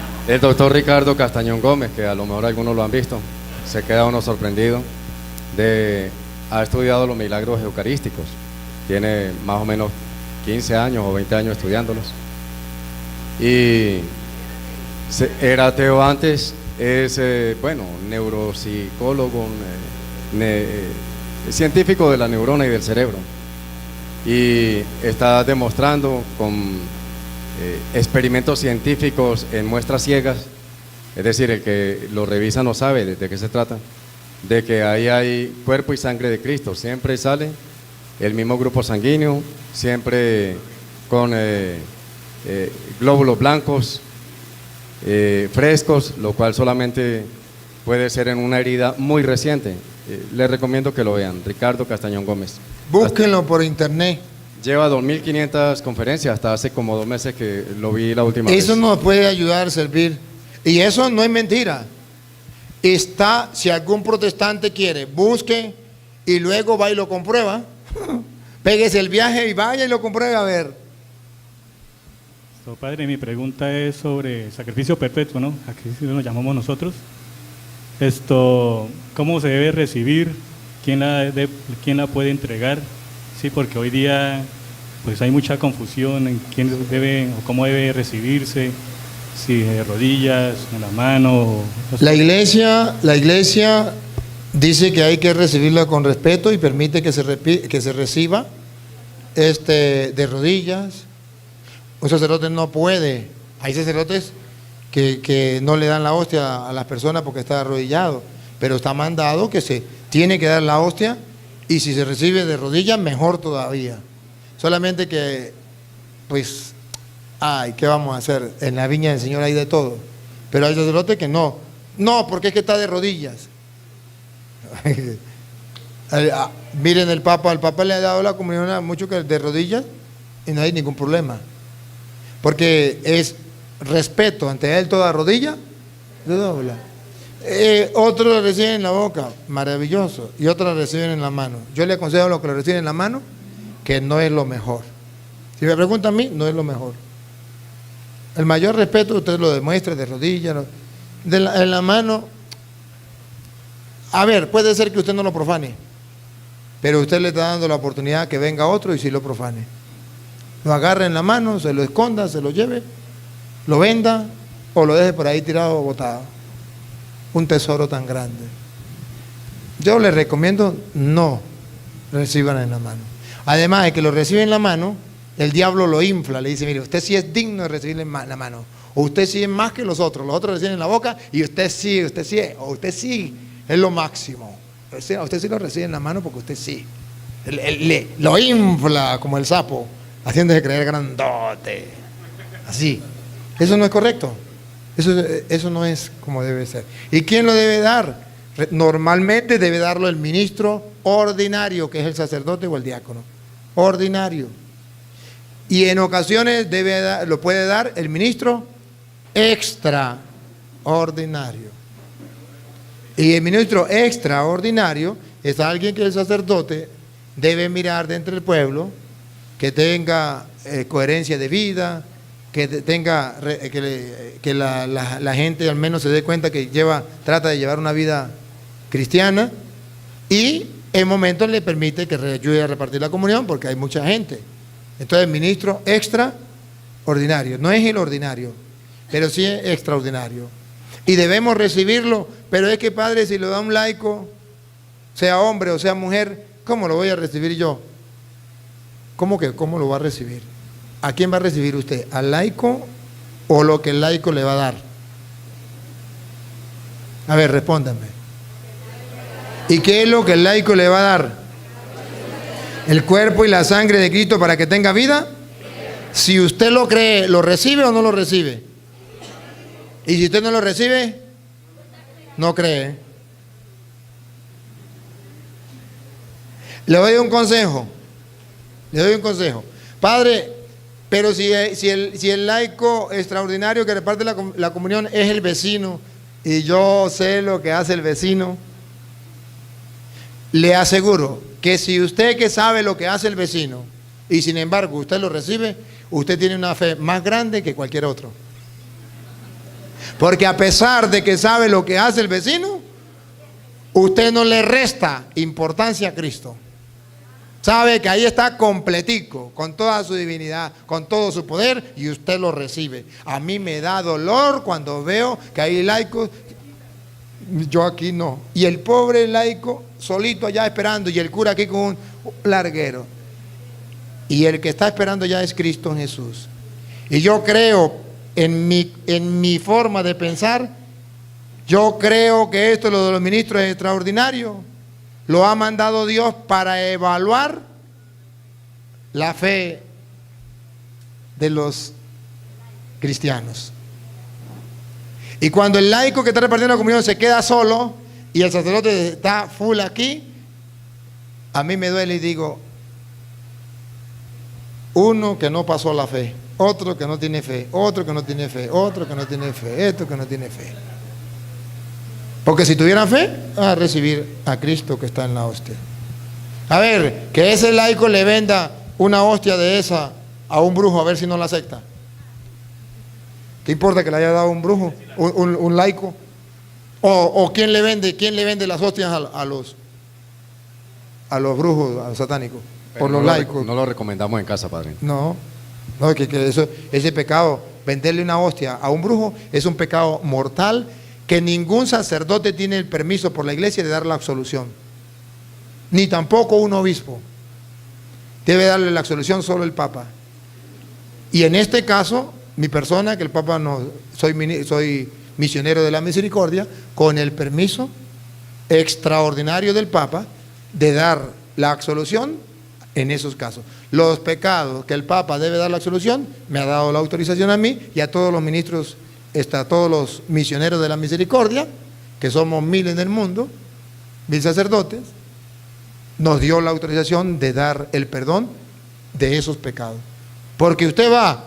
El doctor Ricardo Castañón Gómez, que a lo mejor algunos lo han visto, se queda uno sorprendido, ha estudiado los milagros eucarísticos, tiene más o menos 15 años o 20 años estudiándolos, y era ateo antes, es, neuropsicólogo, científico de la neurona y del cerebro, y está demostrando con experimentos científicos en muestras ciegas, es decir, el que lo revisa no sabe de qué se trata, de que ahí hay cuerpo y sangre de Cristo, siempre sale el mismo grupo sanguíneo, siempre con glóbulos blancos, frescos, lo cual solamente puede ser en una herida muy reciente. Les recomiendo que lo vean, Ricardo Castañón Gómez. Búsquenlo por internet. Lleva 2.500 conferencias, hasta hace como 2 meses que lo vi la última vez. Eso nos puede ayudar a servir. Y eso no es mentira. Está, si algún protestante quiere, busque y luego va y lo comprueba. Péguese el viaje y vaya y lo compruebe a ver. Padre, mi pregunta es sobre sacrificio perpetuo, ¿no? Aquí lo llamamos nosotros. ¿Cómo se debe recibir? ¿Quién la puede entregar? Sí, porque hoy día pues hay mucha confusión en quién debe o cómo debe recibirse, si de rodillas, en la mano. La iglesia dice que hay que recibirla con respeto y permite que se reciba de rodillas. Un sacerdote no puede. Hay sacerdotes que no le dan la hostia a las personas porque está arrodillado, pero está mandado que se tiene que dar la hostia, y si se recibe de rodillas, mejor todavía. Solamente que, pues, ¿qué vamos a hacer? En la viña del Señor hay de todo. Pero hay sacerdotes que no, porque es que está de rodillas. Miren al Papa le ha dado la comunión a muchos que de rodillas y no hay ningún problema. Porque es respeto ante él, toda rodilla se dobla. Otros lo reciben en la boca, maravilloso, y otros lo reciben en la mano. Yo le aconsejo a los que lo reciben en la mano que no es lo mejor. Si me preguntan a mí, no es lo mejor. El mayor respeto usted lo demuestra de rodillas, en la mano. A ver, puede ser que usted no lo profane, pero usted le está dando la oportunidad que venga otro y sí lo profane. Lo agarre en la mano, se lo esconda, se lo lleve, lo venda o lo deje por ahí tirado o botado. Un tesoro tan grande. Yo les recomiendo no reciban en la mano. Además de que lo reciben en la mano, el diablo lo infla, le dice, mire, usted sí es digno de recibirle en la mano, o usted sí es más que los otros reciben en la boca y usted sí, o usted sí es lo máximo. Usted sí lo recibe en la mano porque usted sí. Lo infla como el sapo, haciéndose creer grandote. Así. Eso no es correcto. Eso no es como debe ser. ¿Y quién lo debe dar? Normalmente debe darlo el ministro ordinario, que es el sacerdote o el diácono. Ordinario. Y en ocasiones lo puede dar el ministro extraordinario. Y el ministro extraordinario es alguien que el sacerdote debe mirar de entre el pueblo, que tenga coherencia de vida, que tenga que la gente al menos se dé cuenta que trata de llevar una vida cristiana, y en momentos le permite que ayude a repartir la comunión porque hay mucha gente. Entonces el ministro extraordinario, no es el ordinario, pero sí es extraordinario. Y debemos recibirlo, pero es que, padre, si lo da un laico, sea hombre o sea mujer, ¿cómo lo voy a recibir yo? ¿Cómo lo va a recibir? ¿A quién va a recibir usted? ¿Al laico o lo que el laico le va a dar? A ver, respóndanme. ¿Y qué es lo que el laico le va a dar? ¿El cuerpo y la sangre de Cristo para que tenga vida? Si usted lo cree, ¿lo recibe o no lo recibe? Y si usted no lo recibe, no cree. Le doy un consejo. Padre, pero si el laico extraordinario que reparte la comunión es el vecino, y yo sé lo que hace el vecino, le aseguro que si usted que sabe lo que hace el vecino y sin embargo usted lo recibe, usted tiene una fe más grande que cualquier otro. Porque a pesar de que sabe lo que hace el vecino, usted no le resta importancia a Cristo. Sabe que ahí está completico, con toda su divinidad, con todo su poder, y usted lo recibe. A mí me da dolor cuando veo que hay laicos, yo aquí no, y el pobre laico solito allá esperando, y el cura aquí con un larguero. Y el que está esperando ya es Cristo Jesús. Y yo creo, en mi forma de pensar, yo creo que esto, lo de los ministros, es extraordinario. Lo ha mandado Dios para evaluar la fe de los cristianos. Y cuando el laico que está repartiendo la comunión se queda solo y el sacerdote está full aquí, a mí me duele y digo, uno que no pasó la fe, otro que no tiene fe, otro que no tiene fe, otro que no tiene fe, esto que no tiene fe. Porque si tuvieran fe, van a recibir a Cristo que está en la hostia. A ver, que ese laico le venda una hostia de esa a un brujo, a ver si no la acepta. ¿Qué importa que le haya dado un brujo, un laico? O ¿quién le vende las hostias a los brujos, a los satánicos? Pero Por los laicos. No lo recomendamos en casa, padre. No, que ese pecado, venderle una hostia a un brujo, es un pecado mortal que ningún sacerdote tiene el permiso por la iglesia de dar la absolución. Ni tampoco un obispo. Debe darle la absolución solo el Papa. Y en este caso, mi persona, que el Papa no, soy misionero de la misericordia, con el permiso extraordinario del Papa de dar la absolución en esos casos. Los pecados que el Papa debe dar la absolución, me ha dado la autorización a mí y a todos los ministros, a todos los misioneros de la misericordia, que somos 1000 en el mundo, 1000 sacerdotes, nos dio la autorización de dar el perdón de esos pecados. Porque usted va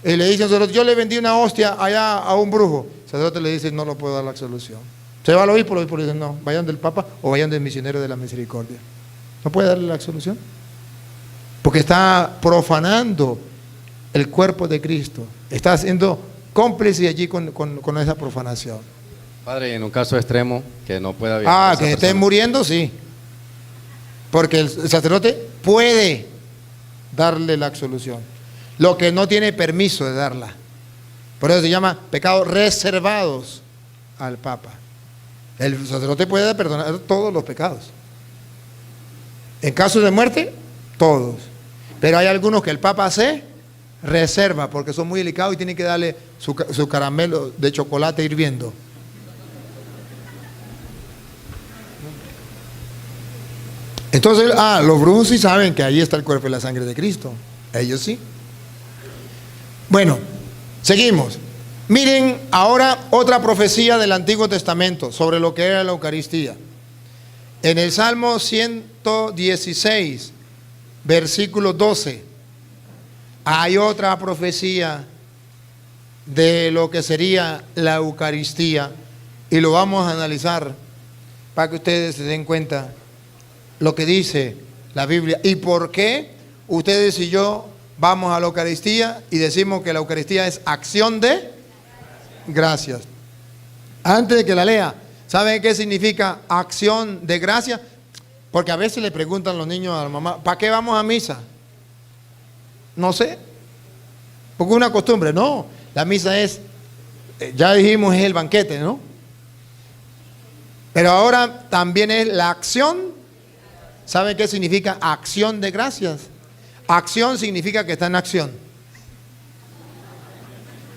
y le dice al sacerdote, yo le vendí una hostia allá a un brujo, el sacerdote le dice, no lo puedo dar la absolución. Se va al obispo, el obispo le dice, no, vayan del Papa o vayan del misionero de la misericordia. ¿No puede darle la absolución? Porque está profanando el cuerpo de Cristo, está haciendo cómplice allí con esa profanación. Padre, en un caso extremo, que no pueda viajar. Que esté muriendo, sí. Porque el sacerdote puede darle la absolución, lo que no tiene permiso de darla. Por eso se llama pecados reservados al Papa. El sacerdote puede perdonar todos los pecados. En caso de muerte, todos. Pero hay algunos que el Papa se reserva porque son muy delicados y tiene que darle su caramelo de chocolate hirviendo. Entonces, los brujos sí saben que ahí está el cuerpo y la sangre de Cristo. Ellos sí. Bueno, seguimos. Miren ahora otra profecía del Antiguo Testamento sobre lo que era la Eucaristía. En el Salmo 116, versículo 12, hay otra profecía de lo que sería la Eucaristía y lo vamos a analizar para que ustedes se den cuenta lo que dice la Biblia y por qué ustedes y yo vamos a la Eucaristía y decimos que la Eucaristía es acción de gracias. Antes de que la lea, ¿saben qué significa acción de gracias? Porque a veces le preguntan los niños a la mamá, ¿para qué vamos a misa? No sé, porque es una costumbre. No, la misa es, ya dijimos, es el banquete, ¿no? Pero ahora también es la acción. ¿Saben qué significa acción de gracias? Acción significa que está en acción,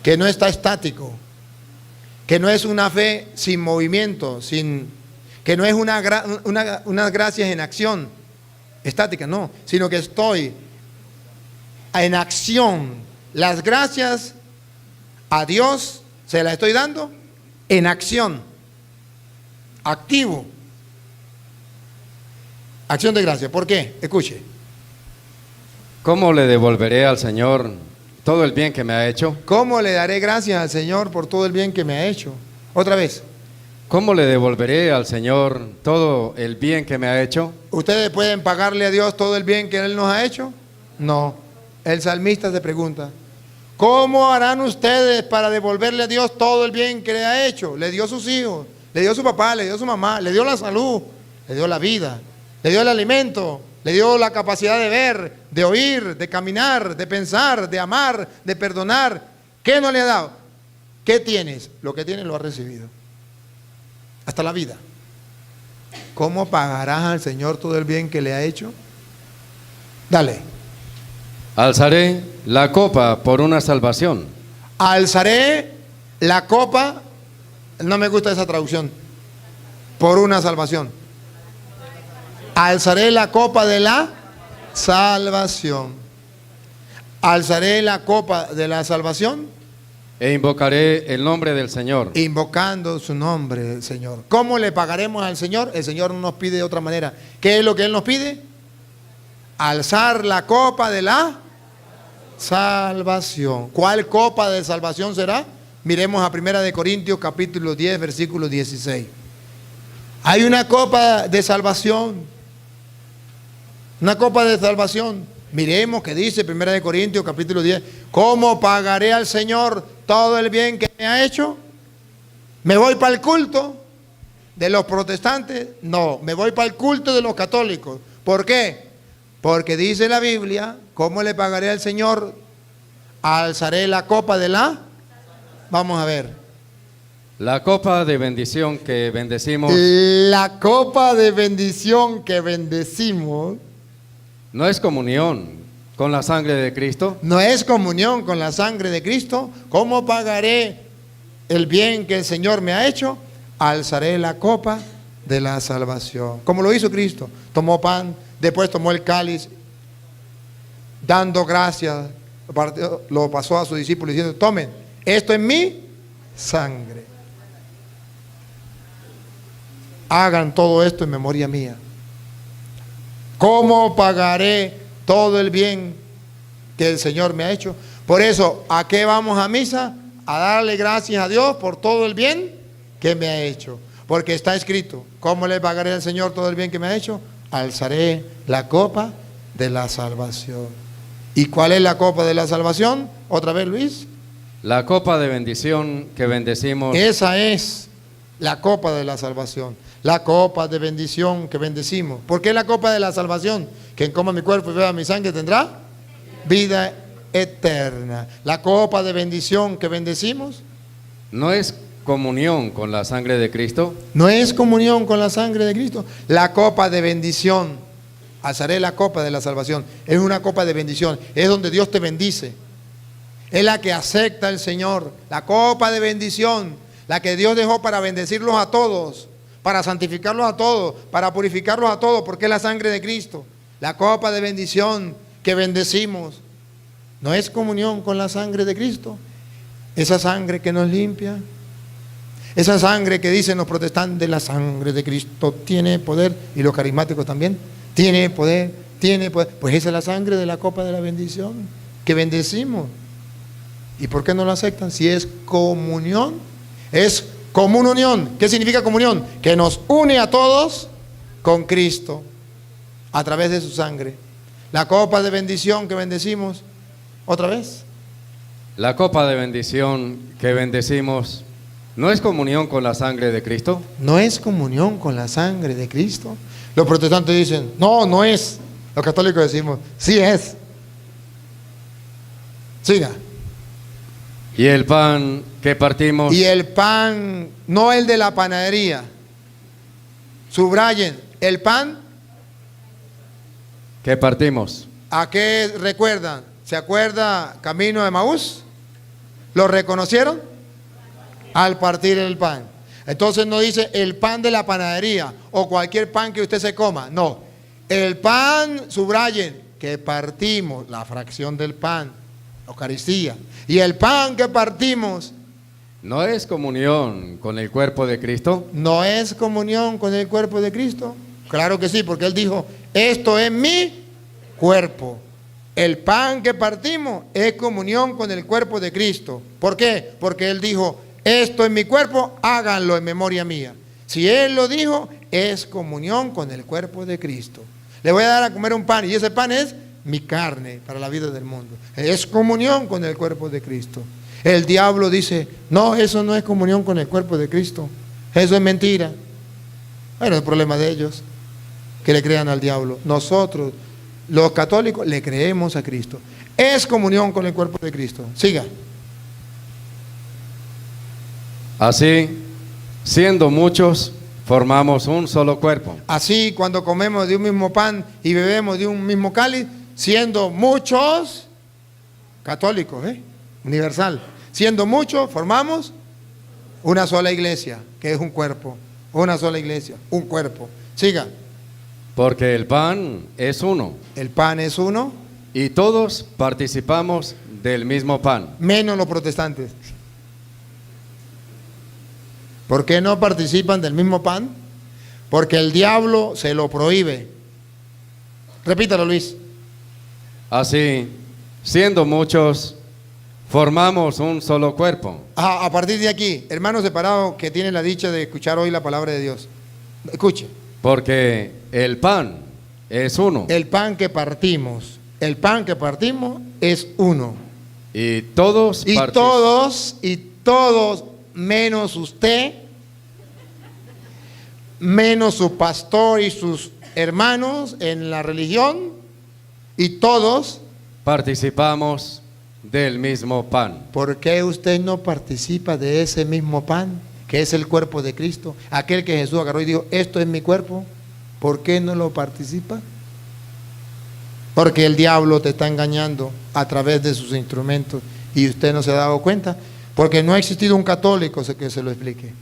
que no está estático, que no es una fe sin movimiento, que no es unas gracias en acción estática, no, sino que estoy en acción. Las gracias a Dios se las estoy dando en acción, activo. Acción de gracias. ¿Por qué? Escuche. ¿Cómo le devolveré al Señor todo el bien que me ha hecho? ¿Cómo le daré gracias al Señor por todo el bien que me ha hecho? Otra vez. ¿Cómo le devolveré al Señor todo el bien que me ha hecho? ¿Ustedes pueden pagarle a Dios todo el bien que Él nos ha hecho? No. El salmista se pregunta, ¿Cómo harán ustedes para devolverle a Dios todo el bien que le ha hecho? Le dio sus hijos, le dio su papá, le dio su mamá, le dio la salud, le dio la vida, le dio el alimento, le dio la capacidad de ver, de oír, de caminar, de pensar, de amar, de perdonar. ¿Qué no le ha dado? ¿Qué tienes? Lo que tienes lo has recibido. Hasta la vida. ¿Cómo pagarás al Señor todo el bien que le ha hecho? Dale. Alzaré la copa por una salvación. Alzaré la copa, no me gusta esa traducción, por una salvación. Alzaré la copa de la salvación. Alzaré la copa de la salvación. E invocaré el nombre del Señor. Invocando su nombre, Señor. ¿Cómo le pagaremos al Señor? El Señor no nos pide de otra manera. ¿Qué es lo que Él nos pide? Alzar la copa de la salvación. ¿Cuál copa de salvación será? Miremos a 1 Corintios capítulo 10, versículo 16. Hay una copa de salvación. Una copa de salvación. Miremos que dice 1 Corintios capítulo 10. ¿Cómo pagaré al Señor todo el bien que me ha hecho? ¿Me voy para el culto de los protestantes? No, me voy para el culto de los católicos. ¿Por qué? Porque dice la Biblia, ¿cómo le pagaré al Señor? Alzaré la copa de la... Vamos a ver. La copa de bendición que bendecimos La copa de bendición que bendecimos no es comunión con la sangre de Cristo. no es comunión con la sangre de Cristo. ¿Cómo pagaré el bien que el Señor me ha hecho? Alzaré la copa de la salvación. Como lo hizo Cristo. Tomó pan, después tomó el cáliz, dando gracias, lo pasó a sus discípulos diciendo: tomen, esto es mi sangre. Hagan todo esto en memoria mía. ¿Cómo pagaré todo el bien que el Señor me ha hecho? Por eso, ¿a qué vamos a misa? A darle gracias a Dios por todo el bien que me ha hecho. Porque está escrito: ¿cómo le pagaré al Señor todo el bien que me ha hecho? Alzaré la copa de la salvación. ¿Y cuál es la copa de la salvación? Otra vez, Luis. La copa de bendición que bendecimos Esa es la copa de la salvación. La copa de bendición que bendecimos. ¿Por qué la copa de la salvación? Quien coma mi cuerpo y beba mi sangre tendrá vida eterna. La copa de bendición que bendecimos no es comunión con la sangre de Cristo. no es comunión con la sangre de Cristo. La copa de bendición, alzaré la copa de la salvación, es una copa de bendición, es donde Dios te bendice. Es la que acepta el Señor. La copa de bendición, la que Dios dejó para bendecirlos a todos, para santificarlos a todos, para purificarlos a todos, porque es la sangre de Cristo. La copa de bendición que bendecimos no es comunión con la sangre de Cristo. Esa sangre que nos limpia, esa sangre que dicen los protestantes: la sangre de Cristo tiene poder, y los carismáticos también, tiene poder, tiene poder. Pues esa es la sangre de la copa de la bendición que bendecimos. ¿Y por qué no lo aceptan? Si es comunión, es común unión. ¿Qué significa comunión? Que nos une a todos con Cristo a través de su sangre. La copa de bendición que bendecimos, otra vez. La copa de bendición que bendecimos no es comunión con la sangre de Cristo. No es comunión con la sangre de Cristo. Los protestantes dicen: no, no es. Los católicos decimos: sí es. Siga. Y el pan que partimos Y el pan, no el de la panadería. Subrayen, el pan, que partimos ¿a qué recuerdan? ¿Se acuerda Camino de Maús? ¿Lo reconocieron? Al partir el pan. Entonces no dice el pan de la panadería o cualquier pan que usted se coma. No, el pan, subrayen, que partimos, la fracción del pan, Eucaristía. Y el pan que partimos no es comunión con el cuerpo de Cristo. no es comunión con el cuerpo de Cristo. Claro que sí, porque Él dijo: esto es mi cuerpo. El pan que partimos es comunión con el cuerpo de Cristo. ¿Por qué? Porque Él dijo: esto es mi cuerpo, háganlo en memoria mía. Si Él lo dijo, es comunión con el cuerpo de Cristo. Le voy a dar a comer un pan, y ese pan es mi carne para la vida del mundo. Es comunión con el cuerpo de Cristo. El diablo dice, no, eso no es comunión con el cuerpo de Cristo. Eso es mentira. Bueno, el problema de ellos, que le crean al diablo. Nosotros, los católicos, le creemos a Cristo. Es comunión con el cuerpo de Cristo. Siga. Así, siendo muchos, formamos un solo cuerpo. Así, cuando comemos de un mismo pan y bebemos de un mismo cáliz, siendo muchos católicos, universal, siendo muchos, formamos una sola iglesia, que es un cuerpo. Una sola iglesia, un cuerpo. Siga. Porque el pan es uno. El pan es uno, Y todos participamos del mismo pan. menos los protestantes. ¿Por qué no participan del mismo pan? Porque el diablo se lo prohíbe. Repítalo, Luis. Así, siendo muchos, formamos un solo cuerpo. A partir de aquí, hermanos separados que tienen la dicha de escuchar hoy la palabra de Dios, escuche. Porque el pan es uno. El pan que partimos es uno. Y todos Y todos, menos usted, menos su pastor y sus hermanos en la religión, y todos. participamos del mismo pan. ¿Por qué usted no participa de ese mismo pan, que es el cuerpo de Cristo? Aquel que Jesús agarró y dijo, esto es mi cuerpo. ¿Por qué no lo participa? Porque el diablo te está engañando a través de sus instrumentos y usted no se ha dado cuenta, porque no ha existido un católico que se lo explique.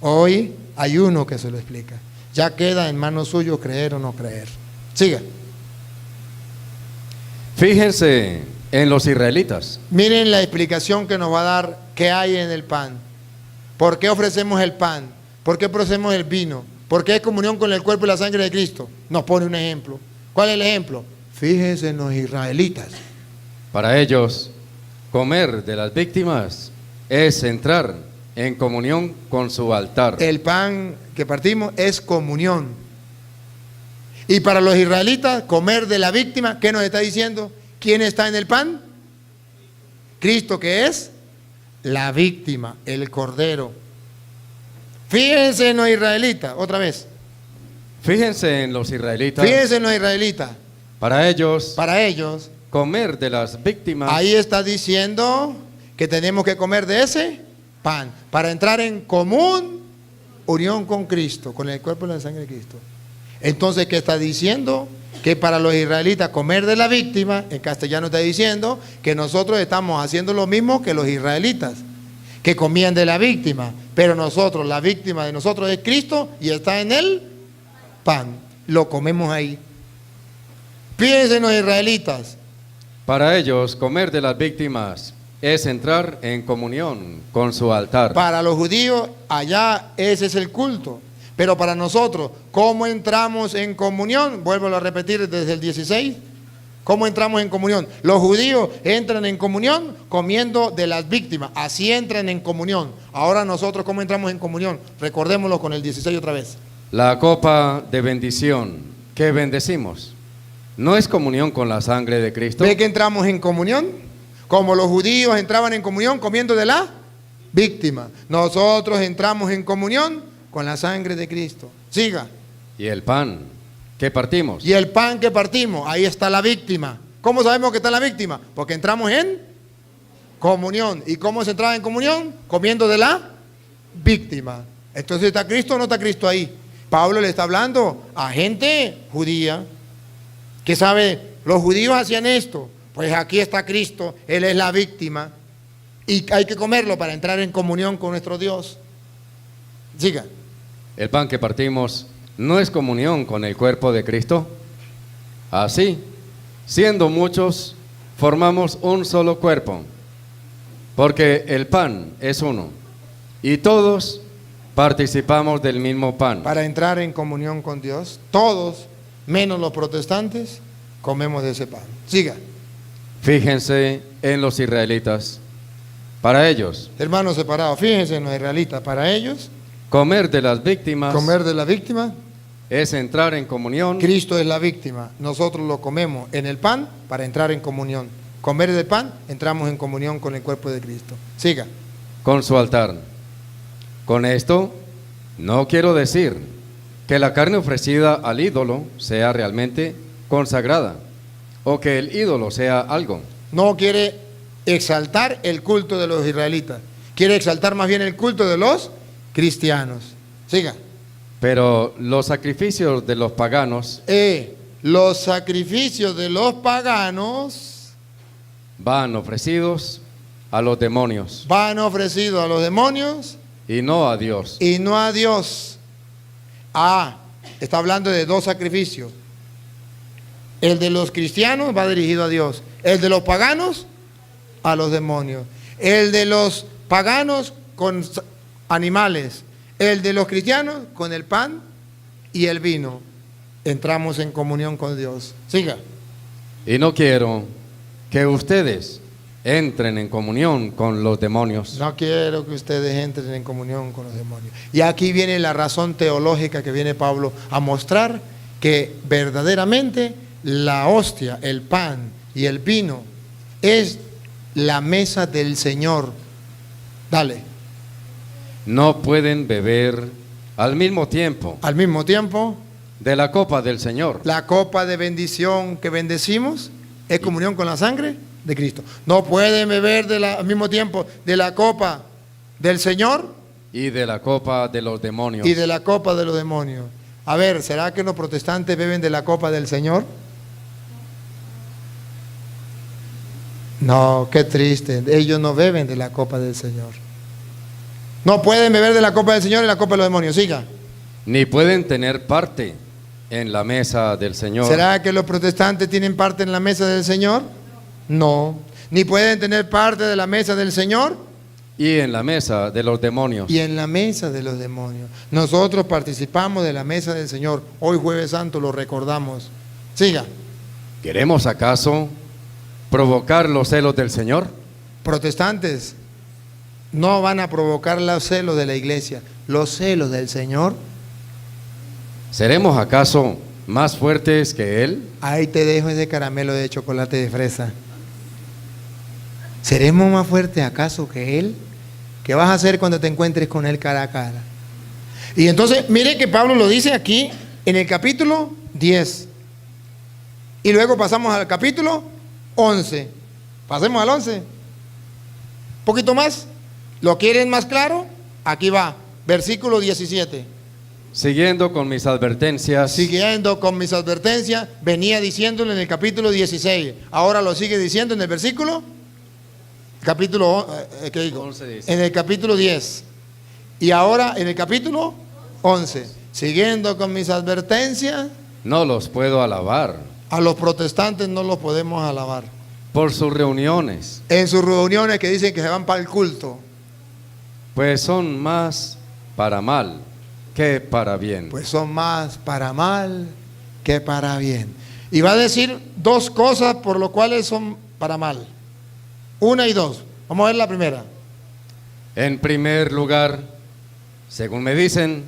Hoy hay uno que se lo explica. Ya queda en manos suyas creer o no creer. Siga. Fíjense en los israelitas. Miren la explicación que nos va a dar qué hay en el pan. ¿Por qué ofrecemos el pan? ¿Por qué ofrecemos el vino? ¿Por qué es comunión con el cuerpo y la sangre de Cristo? Nos pone un ejemplo. ¿Cuál es el ejemplo? Fíjense en los israelitas. Para ellos, comer de las víctimas es entrar en comunión con su altar. El pan que partimos es comunión. Y para los israelitas, comer de la víctima, ¿qué nos está diciendo? ¿Quién está en el pan? Cristo, que es la víctima, el cordero. Fíjense en los israelitas, otra vez. Fíjense en los israelitas. Fíjense en los israelitas. Para ellos, comer de las víctimas. Ahí está diciendo que tenemos que comer de ese pan para entrar en común unión con Cristo, con el cuerpo y la sangre de Cristo. Entonces, ¿qué está diciendo? Que para los israelitas comer de la víctima, en castellano está diciendo que nosotros estamos haciendo lo mismo que los israelitas, que comían de la víctima, pero nosotros, la víctima de nosotros es Cristo y está en el pan, lo comemos ahí. Fíjense en los israelitas. Para ellos, comer de las víctimas es entrar en comunión con su altar. Para los judíos, allá ese es el culto. Pero para nosotros, ¿cómo entramos en comunión? Vuelvo a repetir desde el 16. ¿Cómo entramos en comunión? Los judíos entran en comunión comiendo de las víctimas. Así entran en comunión. Ahora nosotros, ¿cómo entramos en comunión? Recordémoslo con el 16 otra vez. La copa de bendición que bendecimos, ¿no es comunión con la sangre de Cristo? ¿Ve que entramos en comunión? Como los judíos entraban en comunión comiendo de la víctima. Nosotros entramos en comunión con la sangre de Cristo. Siga. Y el pan que partimos. Y el pan que partimos, ahí está la víctima. ¿Cómo sabemos que está la víctima? Porque entramos en comunión. ¿Y cómo se entraba en comunión? Comiendo de la víctima. Entonces, ¿está Cristo o no está Cristo ahí? Pablo le está hablando a gente judía que sabe, los judíos hacían esto. Pues aquí está Cristo, Él es la víctima. Y hay que comerlo para entrar en comunión con nuestro Dios. Siga. El pan que partimos no es comunión con el cuerpo de Cristo. Así, siendo muchos, formamos un solo cuerpo, porque el pan es uno, y todos participamos del mismo pan. Para entrar en comunión con Dios, todos, menos los protestantes, comemos de ese pan. Siga. Fíjense en los israelitas. Para ellos, Hermanos separados, fíjense en los israelitas, para ellos, comer de las víctimas comer de la víctima es entrar en comunión Cristo es la víctima. Nosotros lo comemos en el pan para entrar en comunión. Comer del pan, entramos en comunión con el cuerpo de Cristo. Siga. con su altar. Con esto no quiero decir que la carne ofrecida al ídolo sea realmente consagrada o que el ídolo sea algo. No quiere exaltar el culto de los israelitas. Quiere exaltar más bien el culto de los cristianos. Siga. Pero los sacrificios de los paganos Los sacrificios de los paganos van ofrecidos a los demonios van ofrecidos a los demonios y no a Dios. y no a Dios. Está hablando de dos sacrificios. El de los cristianos va dirigido a Dios. El de los paganos a los demonios. El de los paganos con animales. El de los cristianos con el pan y el vino. Entramos en comunión con Dios. Siga. Y no quiero que ustedes entren en comunión con los demonios. No quiero que ustedes entren en comunión con los demonios. Y aquí viene la razón teológica que viene Pablo a mostrar que verdaderamente la hostia, el pan y el vino es la mesa del Señor. Dale. No pueden beber al mismo tiempo Al mismo tiempo, de la copa del Señor la copa de bendición que bendecimos es comunión con la sangre de Cristo. No pueden beber al mismo tiempo de la copa del Señor y de la copa de los demonios. y de la copa de los demonios. A ver, ¿será que los protestantes beben de la copa del Señor? No, qué triste. Ellos no beben de la copa del Señor. No pueden beber de la copa del Señor y la copa de los demonios. Siga. Ni pueden tener parte en la mesa del Señor. ¿Será que los protestantes tienen parte en la mesa del Señor? No. Ni pueden tener parte de la mesa del Señor Y en la mesa de los demonios. y en la mesa de los demonios. Nosotros participamos de la mesa del Señor. Hoy Jueves Santo lo recordamos. Siga. ¿Queremos acaso provocar los celos del Señor? Protestantes no van a provocar los celos de la iglesia, los celos del Señor. ¿Seremos acaso más fuertes que Él? Ahí te dejo ese caramelo de chocolate de fresa. ¿Seremos más fuertes acaso que Él? ¿Qué vas a hacer cuando te encuentres con Él cara a cara? Y entonces, mire que Pablo lo dice aquí en el capítulo 10. Y luego pasamos al capítulo 11. Pasemos al 11. Un poquito más. ¿Lo quieren más claro? Aquí va, versículo 17. Siguiendo con mis advertencias, Siguiendo con mis advertencias, venía diciéndolo en el capítulo 16. Ahora lo sigue diciendo en el versículo, ¿qué digo? 11 dice. En el capítulo 10. Y ahora en el capítulo 11. Siguiendo con mis advertencias, no los puedo alabar a los protestantes no los podemos alabar. por sus reuniones, En sus reuniones que dicen que se van para el culto, pues son más para mal que para bien. pues son más para mal que para bien. Y va a decir dos cosas por lo cuales son para mal. Una y dos. Vamos a ver la primera. En primer lugar, según me dicen,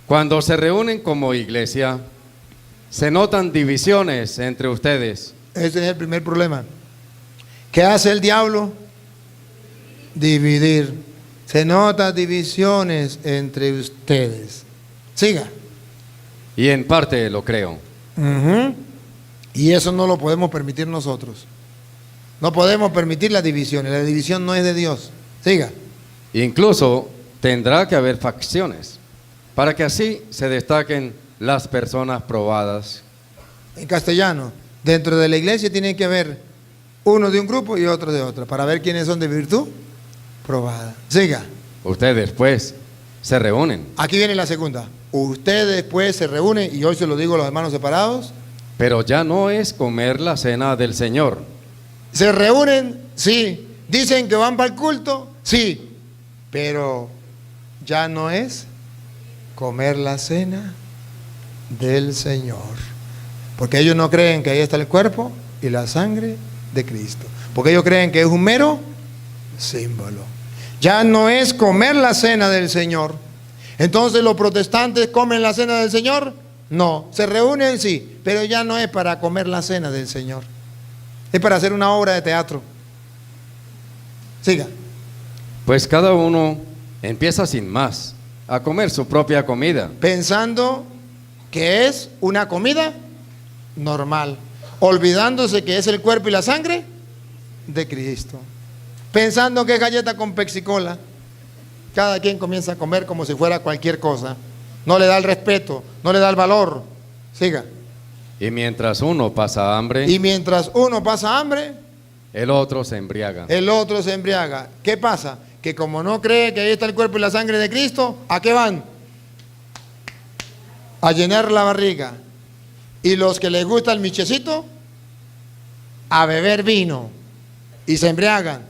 cuando se reúnen como iglesia, se notan divisiones entre ustedes. Ese es el primer problema. ¿Qué hace el diablo? Dividir. Se notan divisiones entre ustedes. Siga. Y en parte lo creo. Ujú. Y eso no lo podemos permitir nosotros. No podemos permitir las divisiones. La división no es de Dios. Siga. Incluso tendrá que haber facciones, para que así se destaquen las personas probadas. En castellano, dentro de la iglesia tiene que haber uno de un grupo y otro de otro, para ver quiénes son de virtud probada. Siga. Ustedes, pues, se reúnen, Aquí viene la segunda. Ustedes pues se reúnen, y hoy se lo digo a los hermanos separados, pero ya no es comer la cena del Señor. se reúnen, sí, dicen que van para el culto, sí, pero ya no es comer la cena del Señor, porque ellos no creen que ahí está el cuerpo y la sangre de Cristo, porque ellos creen que es un mero símbolo. Ya no es comer la cena del Señor, Entonces, ¿los protestantes comen la cena del Señor? No, se reúnen sí, pero ya no es para comer la cena del Señor. Es para hacer una obra de teatro. Siga. Pues cada uno empieza sin más a comer su propia comida, Pensando que es una comida normal, olvidándose que es el cuerpo y la sangre de Cristo. Pensando que es galleta con pexicola. Cada quien comienza a comer como si fuera cualquier cosa. No le da el respeto, no le da el valor. Siga. y mientras uno pasa hambre, Y mientras uno pasa hambre, el otro se embriaga. el otro se embriaga. ¿Qué pasa? Que como no cree que ahí está el cuerpo y la sangre de Cristo, ¿a qué van? A llenar la barriga. Y los que les gusta el michecito, a beber vino. Y se embriagan.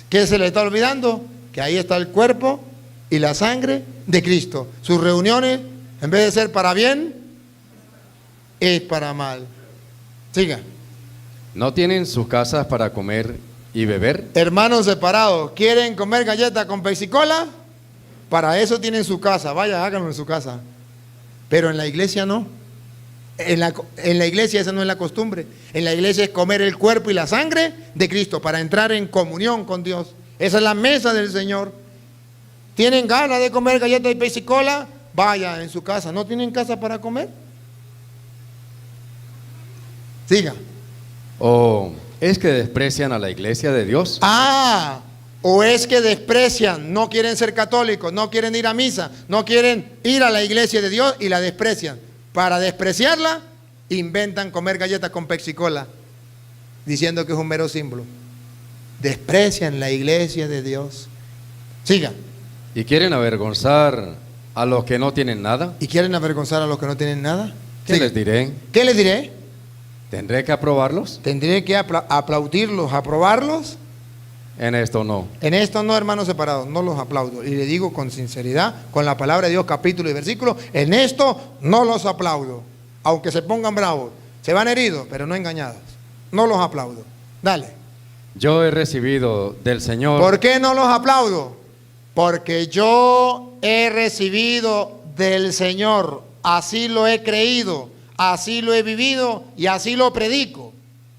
¿Qué se les está olvidando? Que ahí está el cuerpo y la sangre de Cristo. Sus reuniones, en vez de ser para bien, es para mal. Siga. ¿No tienen sus casas para comer y beber? Hermanos separados, ¿quieren comer galletas con pexicola? Para eso tienen su casa, vaya, háganlo en su casa. Pero en la iglesia no. En la iglesia esa no es la costumbre. En la iglesia es comer el cuerpo y la sangre de Cristo para entrar en comunión con Dios. Esa es la mesa del Señor. ¿Tienen ganas de comer galletas y pexicola? Vaya en su casa. ¿No tienen casa para comer? Siga. ¿O es que desprecian a la iglesia de Dios? Ah, o es que desprecian, no quieren ser católicos, no quieren ir a misa, no quieren ir a la iglesia de Dios y la desprecian. Para despreciarla, inventan comer galletas con pexicola, diciendo que es un mero símbolo. Desprecian la iglesia de Dios. Siga. ¿Y quieren avergonzar a los que no tienen nada? ¿Y quieren avergonzar a los que no tienen nada? ¿Qué Siga. les diré? ¿Qué les diré? ¿Tendré que aprobarlos? ¿Tendré que aplaudirlos, aprobarlos? En esto no. En esto no, hermanos separados, no los aplaudo. Y le digo con sinceridad, con la palabra de Dios, capítulo y versículo, en esto no los aplaudo. Aunque se pongan bravos, se van heridos, pero no engañados. No los aplaudo. Dale. Yo he recibido del Señor. ¿Por qué no los aplaudo? Porque yo he recibido del Señor, así lo he creído, así lo he vivido y así lo predico.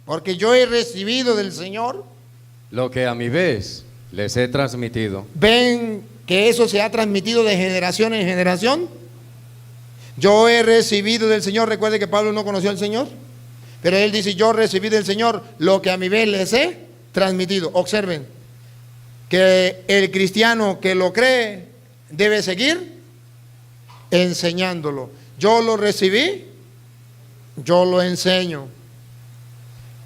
Porque yo he recibido del Señor. Lo que a mi vez les he transmitido. ¿Ven que eso se ha transmitido de generación en generación? Yo he recibido del Señor. Recuerde que Pablo no conoció al Señor, pero él dice: yo recibí del Señor lo que a mi vez les he transmitido. Observen que el cristiano que lo cree debe seguir enseñándolo. Yo lo recibí, yo lo enseño.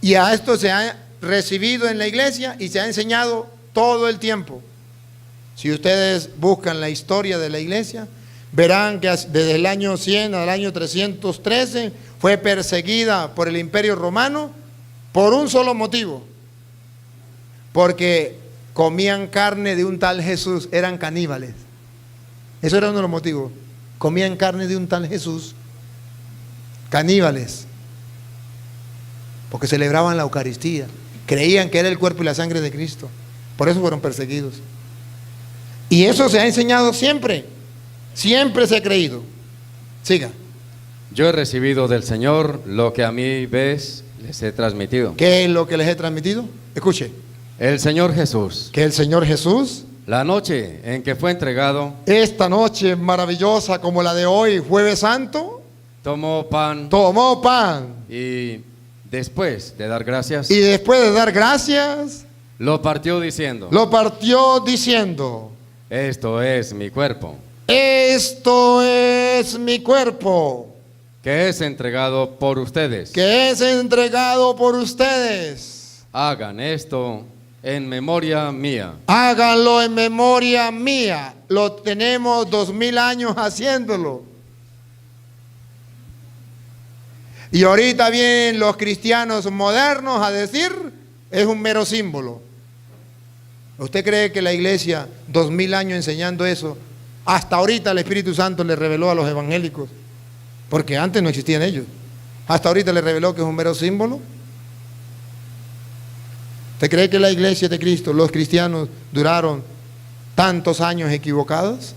Y a esto se ha recibido en la iglesia y se ha enseñado todo el tiempo. Si ustedes buscan la historia de la iglesia, verán que desde el año 100 al año 313 fue perseguida por el Imperio Romano por un solo motivo: porque comían carne de un tal Jesús, eran caníbales. Eso era uno de los motivos. Comían carne de un tal Jesús, caníbales, porque celebraban la Eucaristía, creían que era el cuerpo y la sangre de Cristo. Por eso fueron perseguidos. Y eso se ha enseñado siempre. Siempre se ha creído. Siga. Yo he recibido del Señor lo que a mi vez les he transmitido. ¿Qué es lo que les he transmitido? Escuche. El Señor Jesús, Que el Señor Jesús, la noche en que fue entregado, esta noche maravillosa como la de hoy, Jueves Santo, tomó pan tomó pan y después de dar gracias, y después de dar gracias, lo partió diciendo: lo partió diciendo: esto es mi cuerpo, esto es mi cuerpo, que es entregado por ustedes. que es entregado por ustedes. Hagan esto en memoria mía. Háganlo en memoria mía. Lo tenemos 2000 años haciéndolo. Y ahorita vienen los cristianos modernos a decir: es un mero símbolo. ¿Usted cree que la iglesia, 2000 años enseñando eso, hasta ahorita el Espíritu Santo le reveló a los evangélicos? Porque antes no existían ellos. Hasta ahorita le reveló que es un mero símbolo. ¿Usted cree que la iglesia de Cristo, los cristianos, duraron tantos años equivocados?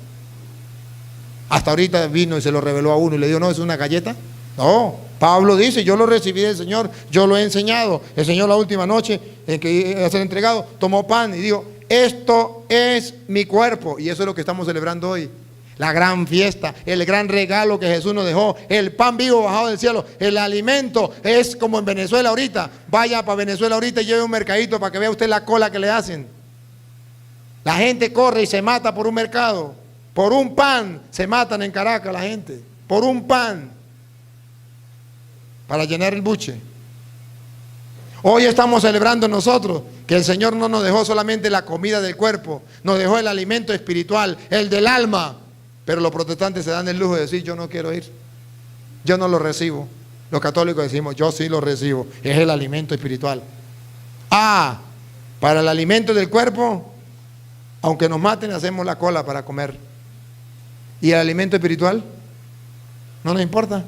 Hasta ahorita vino y se lo reveló a uno y le dijo, no, es una galleta. No, Pablo dice, yo lo recibí del Señor, yo lo he enseñado. El Señor la última noche en que iba a ser entregado, tomó pan y dijo, esto es mi cuerpo. Y eso es lo que estamos celebrando hoy. La gran fiesta, el gran regalo que Jesús nos dejó, el pan vivo bajado del cielo, el alimento. Es como en Venezuela ahorita. Vaya para Venezuela ahorita y lleve un mercadito para que vea usted la cola que le hacen. La gente corre y se mata por un mercado. Por un pan se matan en Caracas la gente. Por un pan. Para llenar el buche. Hoy estamos celebrando nosotros que el Señor no nos dejó solamente la comida del cuerpo, nos dejó el alimento espiritual, el del alma. Pero los protestantes se dan el lujo de decir, yo no quiero ir, yo no lo recibo. Los católicos decimos, yo sí lo recibo, es el alimento espiritual. Ah, para el alimento del cuerpo, aunque nos maten, hacemos la cola para comer. ¿Y el alimento espiritual? ¿No nos importa?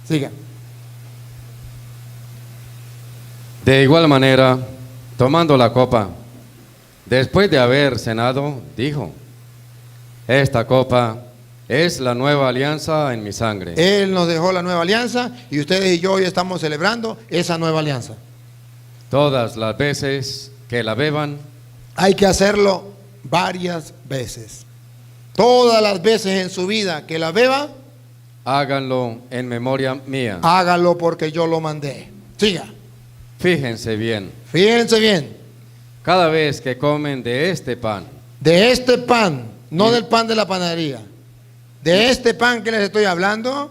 Siga. De igual manera, tomando la copa, después de haber cenado, dijo, esta copa es la nueva alianza en mi sangre. Él nos dejó la nueva alianza y ustedes y yo hoy estamos celebrando esa nueva alianza. Todas las veces que la beban, hay que hacerlo varias veces. Todas las veces en su vida que la beba, háganlo en memoria mía. hágalo porque yo lo mandé. Siga. Fíjense bien, Fíjense bien. cada vez que comen de este pan De este pan, no del pan de la panadería, de este pan que les estoy hablando,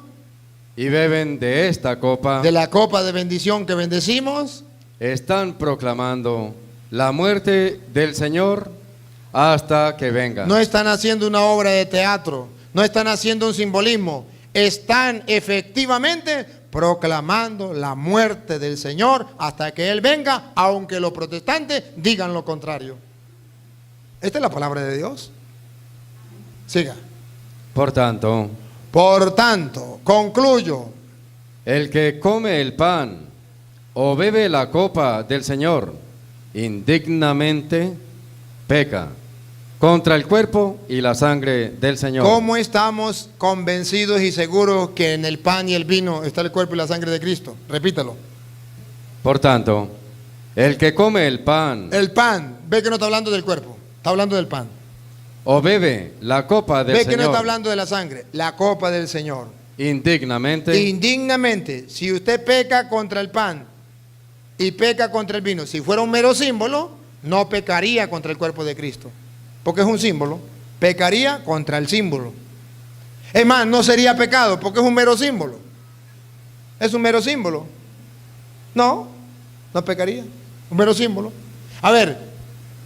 y beben de esta copa, de la copa de bendición que bendecimos, están proclamando la muerte del Señor hasta que venga. no están haciendo una obra de teatro, no están haciendo un simbolismo, están efectivamente proclamando la muerte del Señor hasta que Él venga, aunque los protestantes digan lo contrario. Esta es la palabra de Dios. Siga. Por tanto, concluyo, el que come el pan o bebe la copa del Señor indignamente peca contra el cuerpo y la sangre del Señor. ¿cómo estamos convencidos y seguros que en el pan y el vino está el cuerpo y la sangre de Cristo? Repítalo. Por tanto, el que come el pan El pan, ve que no está hablando del cuerpo, está hablando del pan. o bebe la copa del Ve que no Señor está hablando de la sangre, la copa del Señor. indignamente, Indignamente, si usted peca contra el pan y peca contra el vino, si fuera un mero símbolo, no pecaría contra el cuerpo de Cristo, porque es un símbolo, pecaría contra el símbolo. Es más, no sería pecado, porque es un mero símbolo. Es un mero símbolo. No pecaría, un mero símbolo. A ver,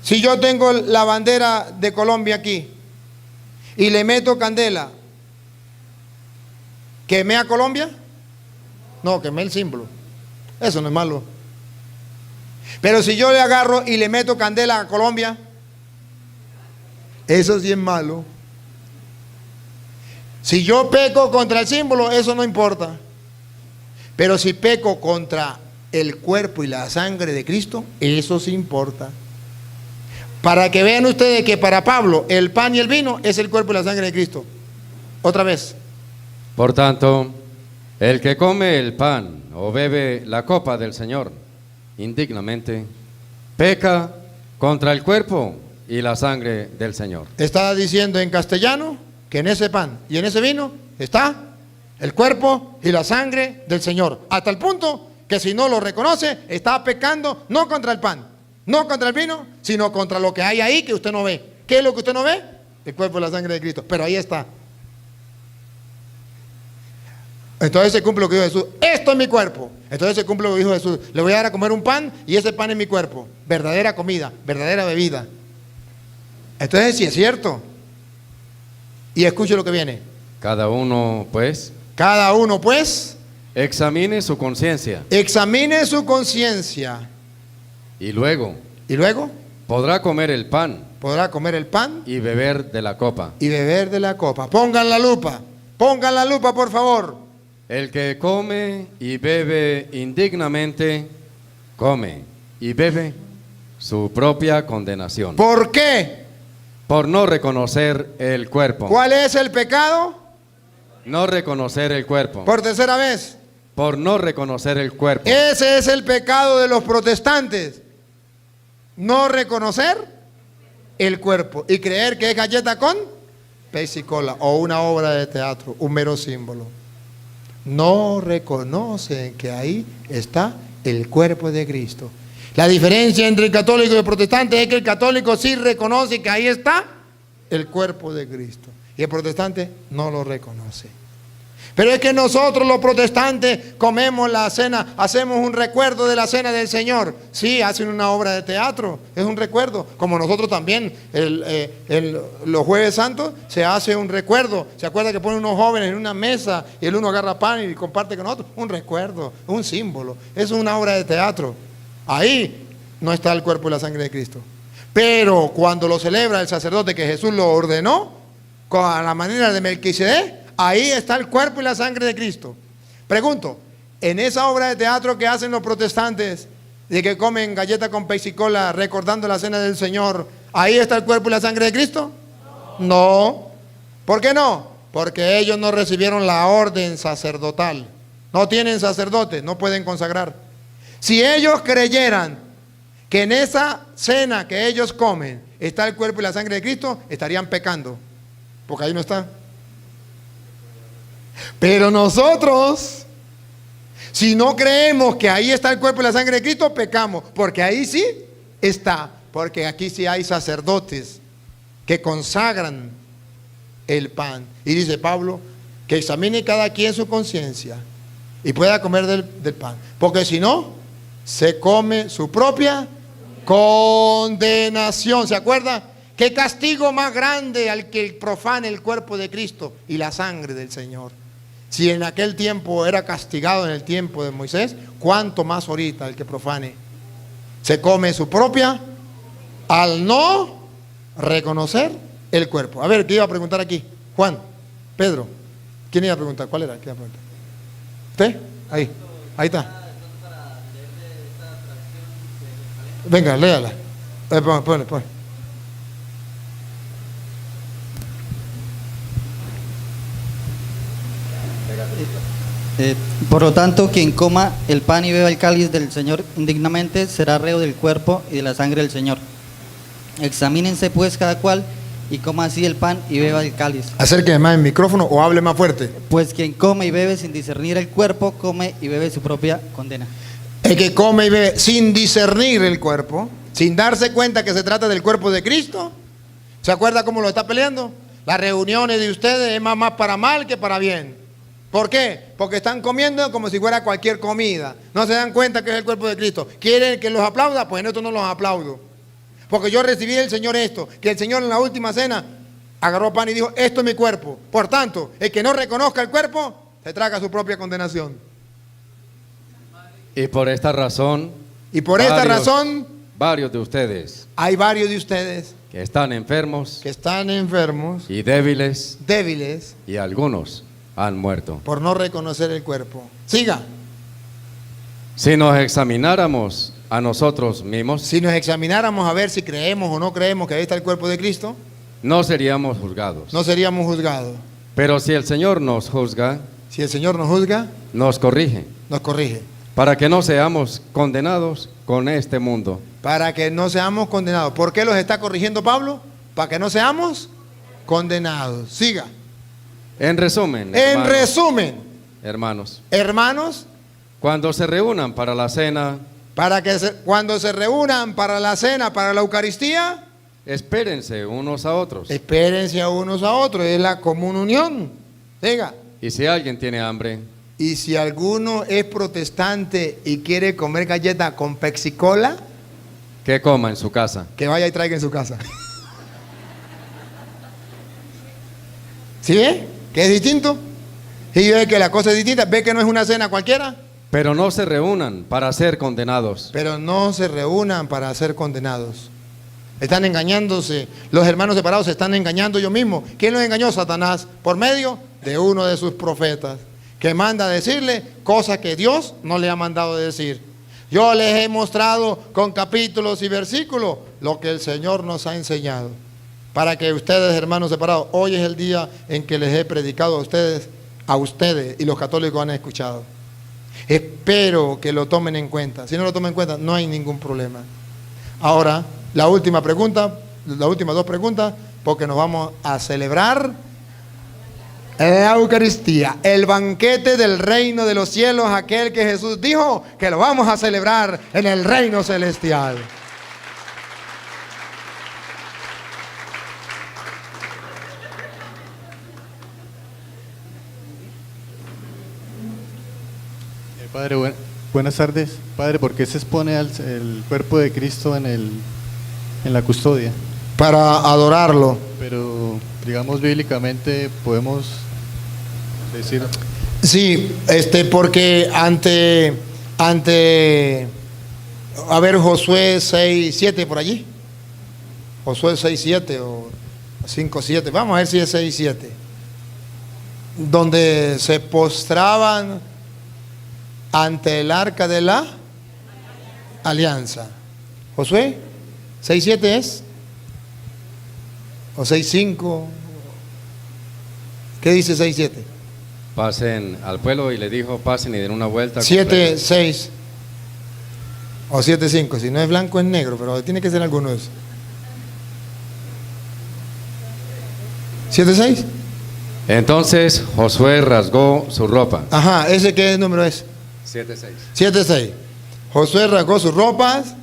si yo tengo la bandera de Colombia aquí y le meto candela, ¿quemé a Colombia? No, quemé el símbolo. Eso no es malo. Pero si yo le agarro y le meto candela a Colombia, eso sí es malo. Si yo peco contra el símbolo, eso no importa. Pero si peco contra el cuerpo y la sangre de Cristo, eso sí importa. Para que vean ustedes que para Pablo el pan y el vino es el cuerpo y la sangre de Cristo. Otra vez. por tanto, el que come el pan o bebe la copa del Señor indignamente peca contra el cuerpo y la sangre del Señor. Está diciendo en castellano que en ese pan y en ese vino está el cuerpo y la sangre del Señor. Hasta el punto que si no lo reconoce, está pecando no contra el pan, no contra el vino, sino contra lo que hay ahí que usted no ve. ¿Qué es lo que usted no ve? El cuerpo y la sangre de Cristo. Pero ahí está. Entonces se cumple lo que dijo Jesús. Esto es mi cuerpo. Entonces se cumple lo que dijo Jesús. Le voy a dar a comer un pan y ese pan es mi cuerpo. Verdadera comida, verdadera bebida. Entonces sí es cierto. Y escuche lo que viene. Cada uno, pues, examine su conciencia examine su conciencia y luego y luego podrá comer el pan podrá comer el pan y beber de la copa. y beber de la copa. Pongan la lupa, por favor. El que come y bebe indignamente, come y bebe su propia condenación. ¿Por qué? por no reconocer el cuerpo. ¿Cuál es el pecado? No reconocer el cuerpo. Por tercera vez. Por no reconocer el cuerpo. Ese es el pecado de los protestantes. No reconocer el cuerpo y creer que es galleta con pesicola o una obra de teatro, un mero símbolo. No reconocen que ahí está el cuerpo de Cristo. La diferencia entre el católico y el protestante es que el católico sí reconoce que ahí está el cuerpo de Cristo y el protestante no lo reconoce. Pero es que nosotros los protestantes comemos la cena, hacemos un recuerdo de la cena del Señor. Sí, hacen una obra de teatro, es un recuerdo. Como nosotros también, los jueves santos se hace un recuerdo. ¿Se acuerda que ponen unos jóvenes en una mesa y el uno agarra pan y comparte con otro? Un recuerdo, un símbolo, es una obra de teatro. Ahí no está el cuerpo y la sangre de Cristo. Pero cuando lo celebra el sacerdote que Jesús lo ordenó, con la manera de Melquisedec, ahí está el cuerpo y la sangre de Cristo. Pregunto, en esa obra de teatro que hacen los protestantes, de que comen galleta con pesicola recordando la cena del Señor, ¿ahí está el cuerpo y la sangre de Cristo? No. ¿Por qué no? Porque ellos no recibieron la orden sacerdotal. No tienen sacerdote, no pueden consagrar. Si ellos creyeran que en esa cena que ellos comen está el cuerpo y la sangre de Cristo, estarían pecando, porque ahí no está. Pero nosotros, si no creemos que ahí está el cuerpo y la sangre de Cristo, pecamos, porque ahí sí está, porque aquí sí hay sacerdotes que consagran el pan. Y dice Pablo, que examine cada quien su conciencia y pueda comer del pan, porque si no, se come su propia condenación. ¿Se acuerda? ¿Qué castigo más grande al que profane el cuerpo de Cristo y la sangre del Señor? Si en aquel tiempo era castigado en el tiempo de Moisés, ¿cuánto más ahorita el que profane? Se come su propia al no reconocer el cuerpo. A ver, ¿qué iba a preguntar aquí? Juan, Pedro, ¿quién iba a preguntar? ¿Cuál era? ¿Quién iba a preguntar? ¿Usted? Ahí está. Venga, léala. Ponle. Por lo tanto, quien coma el pan y beba el cáliz del Señor indignamente será reo del cuerpo y de la sangre del Señor. Examínense pues cada cual y coma así el pan y beba el cáliz. Acérqueme más el micrófono o hable más fuerte. Pues quien come y bebe sin discernir el cuerpo, come y bebe su propia condena. El que come y bebe sin discernir el cuerpo, sin darse cuenta que se trata del cuerpo de Cristo, ¿se acuerda cómo lo está peleando? Las reuniones de ustedes es más para mal que para bien. ¿Por qué? Porque están comiendo como si fuera cualquier comida. No se dan cuenta que es el cuerpo de Cristo. ¿Quieren que los aplauda? Pues en esto no los aplaudo. Porque yo recibí del Señor esto, que el Señor en la última cena agarró pan y dijo, esto es mi cuerpo. Por tanto, el que no reconozca el cuerpo, se traga su propia condenación. Y por esta razón, varios de ustedes hay varios de ustedes que están enfermos y débiles y algunos han muerto. por no reconocer el cuerpo. Siga. Si nos examináramos a nosotros mismos, Si nos examináramos a ver si creemos o no creemos que ahí está el cuerpo de Cristo, no seríamos juzgados. no seríamos juzgados. Pero si el Señor nos juzga, Si el Señor nos juzga, nos corrige, nos corrige. para que no seamos condenados con este mundo. Para que no seamos condenados. ¿Por qué los está corrigiendo Pablo? Para que no seamos condenados. Siga. En resumen, hermanos, cuando se reúnan para la cena, cuando se reúnan para la cena, para la Eucaristía, espérense unos a otros. espérense a unos a otros, es la común unión. Siga. Y si alguien tiene hambre, Y si alguno es protestante y quiere comer galleta con pexicola, que coma en su casa. que vaya y traiga en su casa. ¿Sí ve? Que es distinto. Y ve que la cosa es distinta, ve que no es una cena cualquiera. Pero no se reúnan para ser condenados. Pero no se reúnan para ser condenados. Están engañándose. Los hermanos separados se están engañando ellos mismos. ¿Quién los engañó? Satanás. Por medio de uno de sus profetas, que manda a decirle cosas que Dios no le ha mandado decir. Yo les he mostrado con capítulos y versículos lo que el Señor nos ha enseñado. para que ustedes, hermanos separados, hoy es el día en que les he predicado a ustedes, y los católicos han escuchado. Espero que lo tomen en cuenta. Si no lo tomen en cuenta, no hay ningún problema. Ahora, la última pregunta, las últimas dos preguntas, porque nos vamos a celebrar la Eucaristía, el banquete del reino de los cielos, aquel que Jesús dijo que lo vamos a celebrar en el reino celestial. Padre, buenas tardes. Padre, ¿por qué se expone el cuerpo de Cristo en la custodia? Para adorarlo. Pero, digamos, bíblicamente podemos decir... Sí, porque ante a ver, Josué 6:7 por allí. Josué 6:7 o 5:7. Vamos a ver si es 6:7. Donde se postraban ante el arca de la alianza. Josué 6:7 es, o 6:5. ¿Qué dice 6:7? Pasen al pueblo y le dijo, pasen y den una vuelta. 7:6 o 7:5. Si no es blanco es negro, pero tiene que ser alguno de esos. 7:6. Entonces Josué rasgó su ropa. Ajá, ¿ese qué número es? 7:6. 7:6. Josué rasgó sus ropas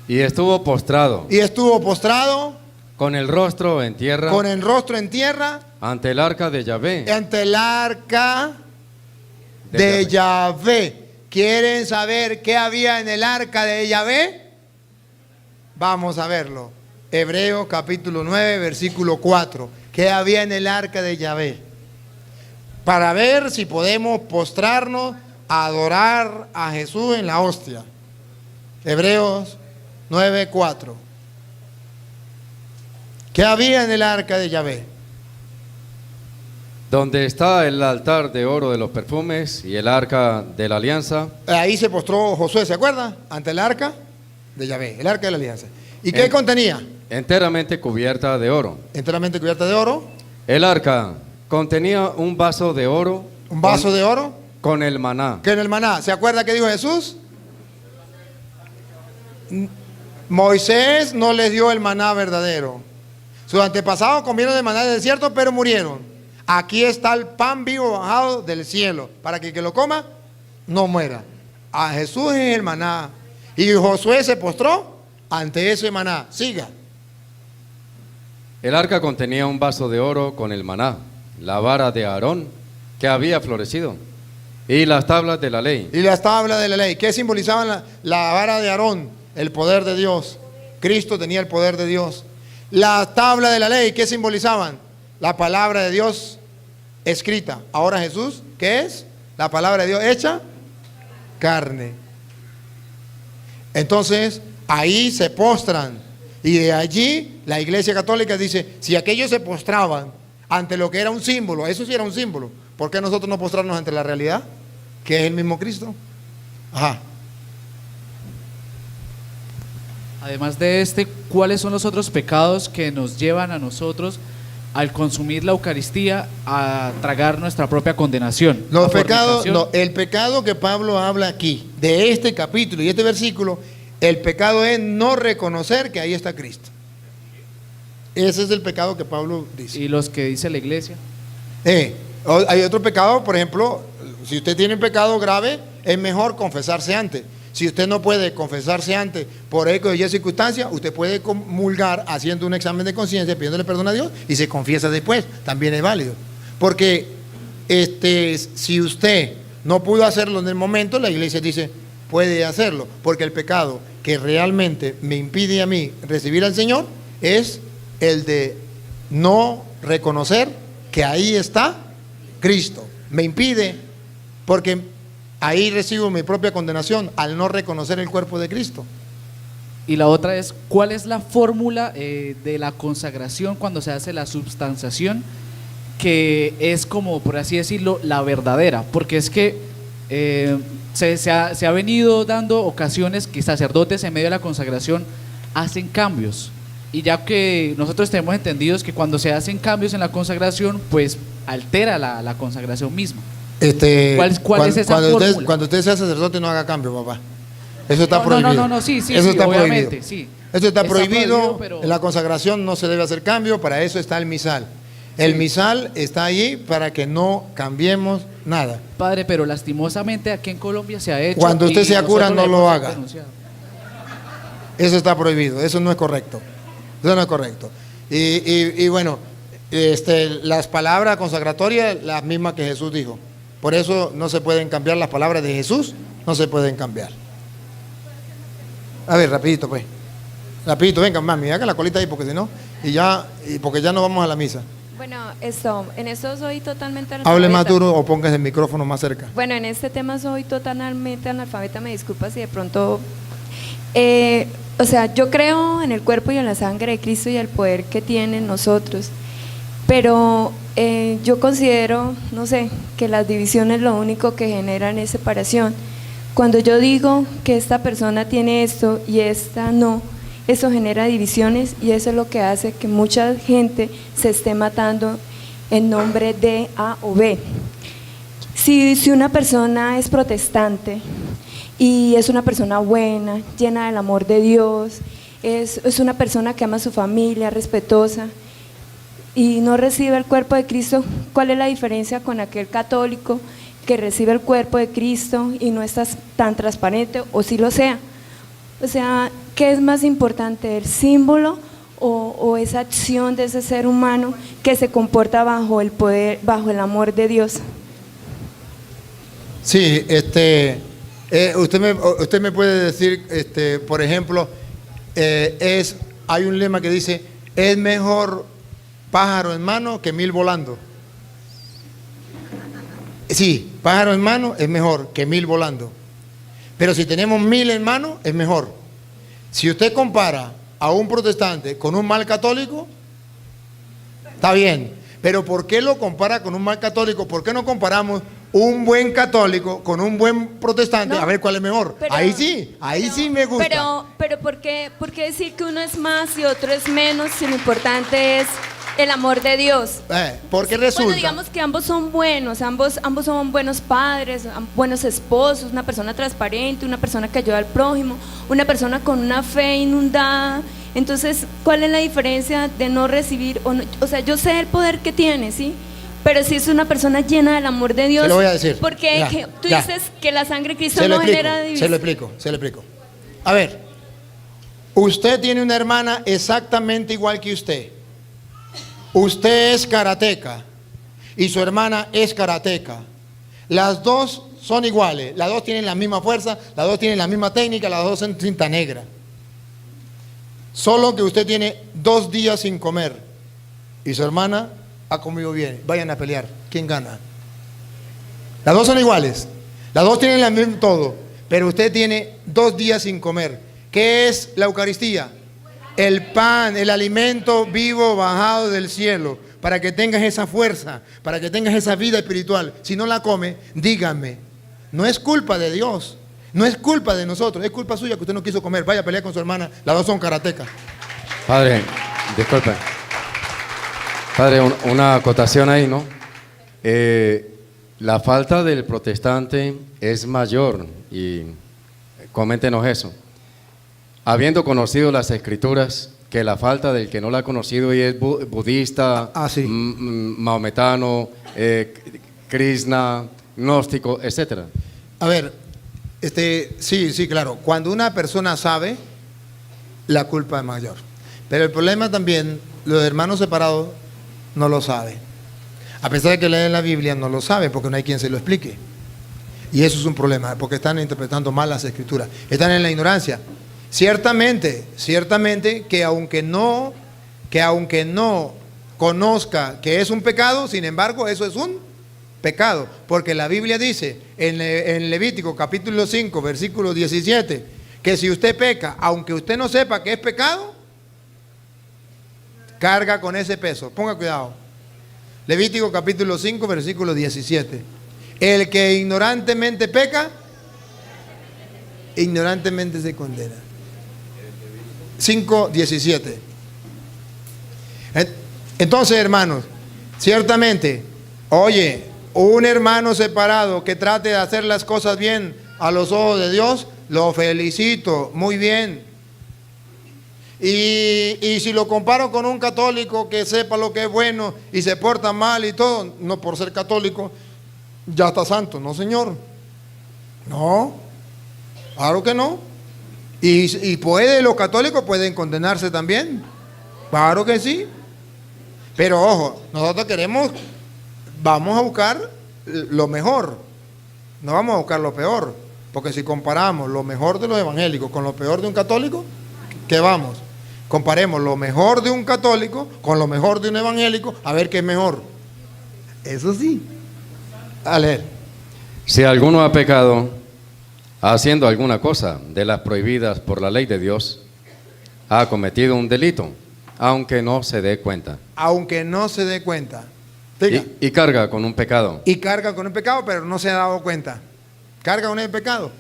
Y estuvo postrado y estuvo postrado con el rostro en tierra con el rostro en tierra ante el arca de Yahvé. ante el arca de Yahvé. ¿Quieren saber qué había en el arca de Yahvé? Vamos a verlo. Hebreos capítulo 9, versículo 4. ¿Qué había en el arca de Yahvé? Para ver si podemos postrarnos a adorar a Jesús en la hostia. Hebreos 9, 4. ¿Qué había en el arca de Yahvé? Donde está el altar de oro de los perfumes y el arca de la alianza. Ahí se postró Josué, ¿se acuerda? Ante el arca de Yahvé, el arca de la alianza. ¿Y qué contenía? Enteramente cubierta de oro. Enteramente cubierta de oro. El arca contenía un vaso de oro. Un vaso de oro. Con el maná. Que en el maná, ¿se acuerda que dijo Jesús? Moisés no les dio el maná verdadero. Sus antepasados comieron el maná del desierto, pero murieron. Aquí está el pan vivo bajado del cielo, para que el que lo coma no muera. A Jesús es el maná. Y Josué se postró ante ese maná. Siga. El arca contenía un vaso de oro con el maná, la vara de Aarón que había florecido y las tablas de la ley. Y las tablas de la ley. ¿Qué simbolizaban la vara de Aarón? El poder de Dios. Cristo tenía el poder de Dios. Las tablas de la ley, ¿qué simbolizaban? La palabra de Dios escrita. Ahora Jesús, ¿qué es? La palabra de Dios hecha carne. Entonces, ahí se postran. Y de allí la Iglesia Católica dice, si aquellos se postraban ante lo que era un símbolo, eso sí era un símbolo, ¿por qué nosotros no postrarnos ante la realidad? Que es el mismo Cristo. Ajá. Además de ¿cuáles son los otros pecados que nos llevan a nosotros al consumir la Eucaristía a tragar nuestra propia condenación? Los pecados, no, el pecado que Pablo habla aquí, de este capítulo y este versículo, el pecado es no reconocer que ahí está Cristo. Ese es el pecado que Pablo dice. ¿Y los que dice la Iglesia? Hay otro pecado, por ejemplo, si usted tiene un pecado grave, es mejor confesarse antes. Si usted no puede confesarse antes por eco de circunstancia, usted puede comulgar haciendo un examen de conciencia, pidiéndole perdón a Dios y se confiesa después, también es válido. Porque si usted no pudo hacerlo en el momento, la Iglesia dice, puede hacerlo, porque el pecado que realmente me impide a mí recibir al Señor es el de no reconocer que ahí está Cristo. Me impide porque ahí recibo mi propia condenación al no reconocer el cuerpo de Cristo. Y la otra es, ¿cuál es la fórmula de la consagración cuando se hace la substanciación? Que es como, por así decirlo, la verdadera, porque es que se ha venido dando ocasiones que sacerdotes en medio de la consagración hacen cambios. Y ya que nosotros tenemos entendidos que cuando se hacen cambios en la consagración, pues altera la consagración misma. ¿Cuál es esa fórmula? Cuando usted sea sacerdote, no haga cambio, papá. Eso está No, prohibido. no, sí, eso está obviamente, prohibido. sí. Eso está prohibido. pero- En la consagración no se debe hacer cambio. Para eso está el misal. El Sí. misal está ahí para que no cambiemos nada. Padre, pero lastimosamente aquí en Colombia se ha hecho. Cuando usted y sea cura, nosotros no le lo hemos haga. denunciado. Eso está prohibido. Eso no es correcto. Eso no es correcto. Y bueno, las palabras consagratorias, las mismas que Jesús dijo. Por eso no se pueden cambiar las palabras de Jesús, no se pueden cambiar. A ver, rapidito pues. Rapidito, venga, mami, haga la colita ahí porque si no, porque ya no vamos a la misa. Bueno, en eso soy totalmente Hable más analfabeta. duro o póngase el micrófono más cerca. Bueno, en este tema soy totalmente analfabeta, me disculpa si de pronto... o sea, yo creo en el cuerpo y en la sangre de Cristo y el poder que tiene en nosotros, pero yo considero, no sé, que las divisiones lo único que generan es separación. Cuando yo digo que esta persona tiene esto y esta no, eso genera divisiones y eso es lo que hace que mucha gente se esté matando en nombre de A o B. Si una persona es protestante y es una persona buena, llena del amor de Dios, es una persona que ama a su familia, respetuosa, y no recibe el cuerpo de Cristo, ¿cuál es la diferencia con aquel católico que recibe el cuerpo de Cristo y no está tan transparente, o si lo sea? O sea, ¿qué es más importante, el símbolo o esa acción de ese ser humano que se comporta bajo el poder, bajo el amor de Dios? Sí, usted me puede decir, por ejemplo, hay un lema que dice, es mejor pájaro en mano que 1000 volando. Sí, pájaro en mano es mejor que 1000 volando. Pero si tenemos 1000 en mano, es mejor. Si usted compara a un protestante con un mal católico, está bien. Pero ¿por qué lo compara con un mal católico? ¿Por qué no comparamos un buen católico con un buen protestante? No, a ver cuál es mejor. pero- ahí sí me gusta. Pero ¿por qué decir que uno es más y otro es menos si lo importante es el amor de Dios? Porque resulta... Bueno, digamos que ambos son buenos, ambos son buenos padres, buenos esposos, una persona transparente, una persona que ayuda al prójimo, una persona con una fe inundada. Entonces, ¿cuál es la diferencia de no recibir? O sea, yo sé el poder que tiene, ¿sí? Pero si es una persona llena del amor de Dios, Se lo voy a decir. porque Ya, tú ya. dices que la sangre de Cristo Se lo no explico, genera división. se lo explico. A ver, usted tiene una hermana exactamente igual que usted. Usted es karateca y su hermana es karateca. Las dos son iguales, las dos tienen la misma fuerza, las dos tienen la misma técnica, las dos son cinta negra. Solo que usted tiene 2 días sin comer y su hermana ha comido bien. Vayan a pelear. ¿Quién gana? Las dos son iguales. Las dos tienen el mismo todo. Pero usted tiene 2 días sin comer. ¿Qué es la Eucaristía? El pan, el alimento vivo bajado del cielo. Para que tengas esa fuerza, para que tengas esa vida espiritual. Si no la come, dígame. No es culpa de Dios. No es culpa de nosotros. Es culpa suya que usted no quiso comer. Vaya a pelear con su hermana. Las dos son karatecas. Padre, disculpe. Padre, una acotación ahí, ¿no? La falta del protestante es mayor, y coméntenos eso. Habiendo conocido las Escrituras, que la falta del que no la ha conocido y es budista, Sí. maometano, krishna, gnóstico, etcétera. A ver, sí, claro. Cuando una persona sabe, la culpa es mayor. Pero el problema también, los hermanos separados no lo saben. A pesar de que leen la Biblia, no lo saben porque no hay quien se lo explique. Y eso es un problema, porque están interpretando mal las Escrituras. Están en la ignorancia. Ciertamente que aunque no conozca que es un pecado, sin embargo, eso es un pecado. Porque la Biblia dice en Levítico capítulo 5, versículo 17, que si usted peca, aunque usted no sepa que es pecado, carga con ese peso. Ponga cuidado. Levítico capítulo 5, versículo 17. El que ignorantemente peca, ignorantemente se condena. 5:17. Entonces, hermanos, ciertamente, oye, un hermano separado que trate de hacer las cosas bien a los ojos de Dios, lo felicito, muy bien. Y si lo comparo con un católico que sepa lo que es bueno y se porta mal y todo, no por ser católico, ya está santo, no señor. No, claro que no. Y los católicos pueden condenarse también. Claro que sí. Pero ojo, nosotros vamos a buscar lo mejor. No vamos a buscar lo peor. Porque si comparamos lo mejor de los evangélicos con lo peor de un católico, ¿qué vamos? Comparemos lo mejor de un católico con lo mejor de un evangélico, a ver qué es mejor. Eso sí. A leer. Si alguno ha pecado haciendo alguna cosa de las prohibidas por la ley de Dios, ha cometido un delito, aunque no se dé cuenta. Aunque no se dé cuenta. Y carga con un pecado. Y carga con un pecado, pero no se ha dado cuenta. Carga con el pecado.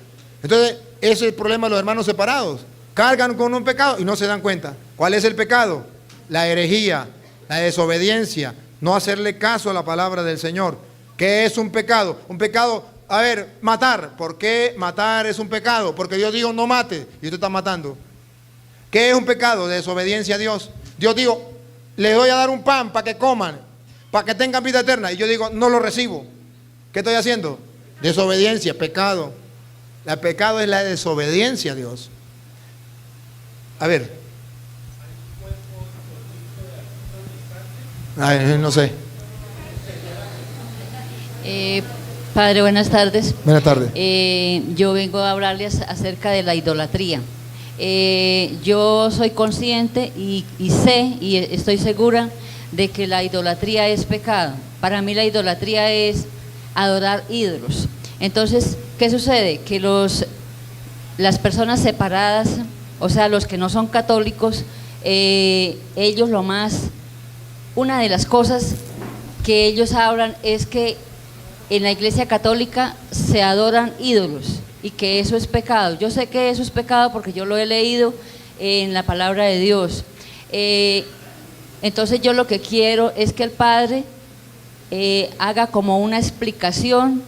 Entonces, ese es el problema de los hermanos separados. Cargan con un pecado y no se dan cuenta. ¿Cuál es el pecado? La herejía, la desobediencia, no hacerle caso a la palabra del Señor. ¿Qué es un pecado? Un pecado, a ver, matar. ¿Por qué matar es un pecado? Porque Dios dijo no mate y usted está matando. ¿Qué es un pecado? Desobediencia a Dios. Dios dijo, les doy a dar un pan para que coman, para que tengan vida eterna. Y yo digo, no lo recibo. ¿Qué estoy haciendo? Desobediencia, pecado. El pecado es la desobediencia a Dios. A ver. Ay, no sé. Padre, buenas tardes. Buenas tardes. Yo vengo a hablarles acerca de la idolatría. Yo soy consciente y sé y estoy segura de que la idolatría es pecado. Para mí la idolatría es adorar ídolos. Entonces, ¿qué sucede? Que las personas separadas, o sea, los que no son católicos, ellos una de las cosas que ellos hablan es que en la Iglesia Católica se adoran ídolos y que eso es pecado. Yo sé que eso es pecado porque yo lo he leído en la palabra de Dios. Entonces yo lo que quiero es que el Padre haga como una explicación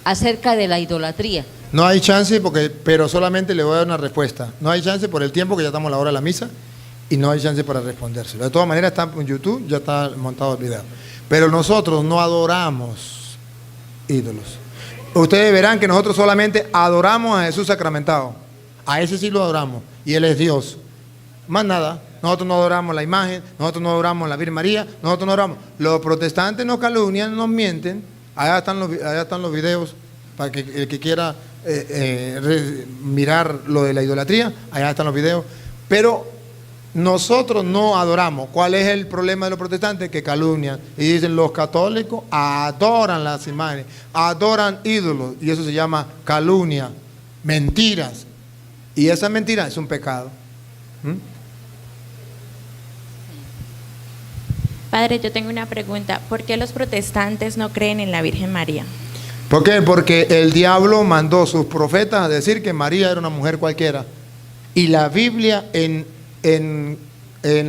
acerca de la idolatría. No hay chance, pero solamente le voy a dar una respuesta. No hay chance por el tiempo que ya estamos a la hora de la misa y no hay chance para respondérselo. De todas maneras está en YouTube, ya está montado el video. Pero nosotros no adoramos ídolos. Ustedes verán que nosotros solamente adoramos a Jesús sacramentado. A ese sí lo adoramos y Él es Dios. Más nada. Nosotros no adoramos la imagen, nosotros no adoramos la Virgen María, nosotros no adoramos. Los protestantes nos calumnian, nos mienten. Allá están los videos para que el que quiera mirar lo de la idolatría, allá están los videos. Pero nosotros no adoramos. ¿Cuál es el problema de los protestantes? Que calumnian y dicen los católicos adoran las imágenes, adoran ídolos, y eso se llama calumnia, mentiras. Y esa mentira es un pecado. Padre, yo tengo una pregunta. ¿Por qué los protestantes no creen en la Virgen María? ¿Por qué? Porque el diablo mandó a sus profetas a decir que María era una mujer cualquiera. Y la Biblia en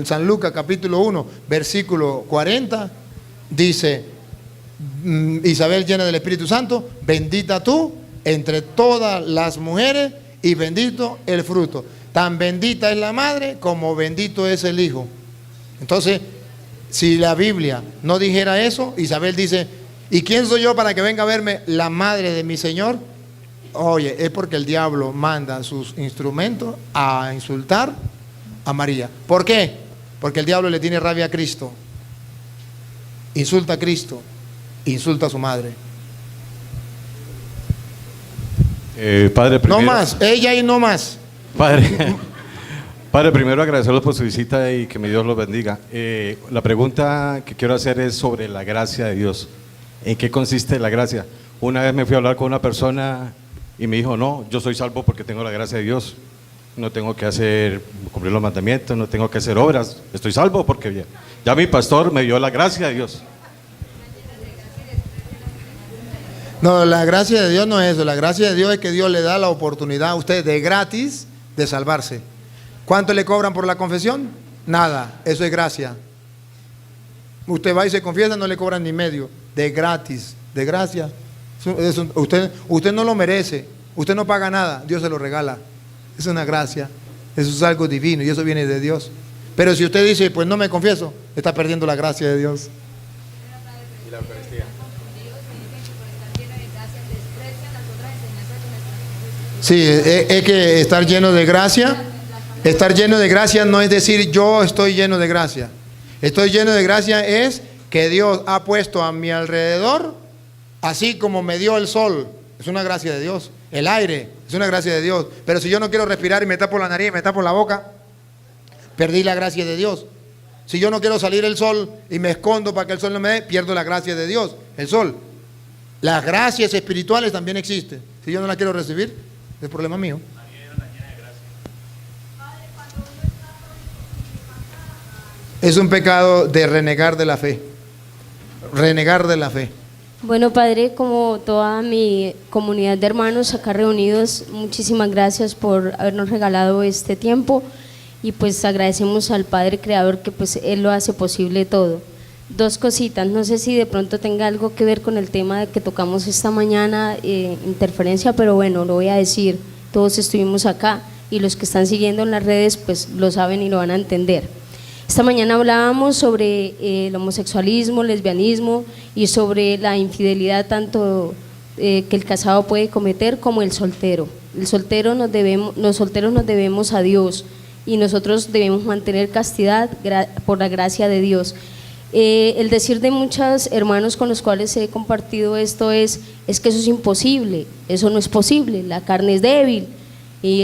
San Lucas capítulo 1, versículo 40, dice, Isabel llena del Espíritu Santo, bendita tú entre todas las mujeres y bendito el fruto. Tan bendita es la madre como bendito es el hijo. Entonces, si la Biblia no dijera eso, Isabel dice, ¿y quién soy yo para que venga a verme la madre de mi Señor? Oye, es porque el diablo manda sus instrumentos a insultar a María. ¿Por qué? Porque el diablo le tiene rabia a Cristo. Insulta a Cristo, insulta a su madre. Padre, primero, no más, ella y no más. Padre, primero agradecerles por su visita y que mi Dios los bendiga. La pregunta que quiero hacer es sobre la gracia de Dios. ¿En qué consiste la gracia? Una vez me fui a hablar con una persona y me dijo, no, yo soy salvo porque tengo la gracia de Dios. No tengo que cumplir los mandamientos, no tengo que hacer obras. Estoy salvo porque ya mi pastor me dio la gracia de Dios. No, la gracia de Dios no es eso. La gracia de Dios es que Dios le da la oportunidad a usted de gratis de salvarse. ¿Cuánto le cobran por la confesión? Nada, eso es gracia. Usted va y se confiesa, no le cobran ni medio, de gratis, de gracia. Usted no lo merece, usted no paga nada, Dios se lo regala. Es una gracia, eso es algo divino y eso viene de Dios. Pero si usted dice, pues no me confieso, está perdiendo la gracia de Dios. ¿Y la Eucaristía? Sí, es que estar lleno de gracia no es decir yo estoy lleno de gracia. Estoy lleno de gracia es que Dios ha puesto a mi alrededor, así como me dio el sol, es una gracia de Dios. El aire es una gracia de Dios. Pero si yo no quiero respirar y me tapo la nariz, me tapo la boca, perdí la gracia de Dios. Si yo no quiero salir el sol y me escondo para que el sol no me dé, pierdo la gracia de Dios, el sol. Las gracias espirituales también existen. Si yo no las quiero recibir, es problema mío. Es un pecado de renegar de la fe. Renegar de la fe. Bueno, Padre, como toda mi comunidad de hermanos acá reunidos, muchísimas gracias por habernos regalado este tiempo y pues agradecemos al Padre Creador que pues Él lo hace posible todo. Dos cositas, no sé si de pronto tenga algo que ver con el tema de que tocamos esta mañana, interferencia, pero bueno, lo voy a decir, todos estuvimos acá y los que están siguiendo en las redes pues lo saben y lo van a entender. Esta mañana hablábamos sobre el homosexualismo, lesbianismo y sobre la infidelidad tanto que el casado puede cometer como el soltero. Los solteros nos debemos a Dios y nosotros debemos mantener castidad por la gracia de Dios. El decir de muchos hermanos con los cuales he compartido esto es que eso es imposible, eso no es posible, la carne es débil. Y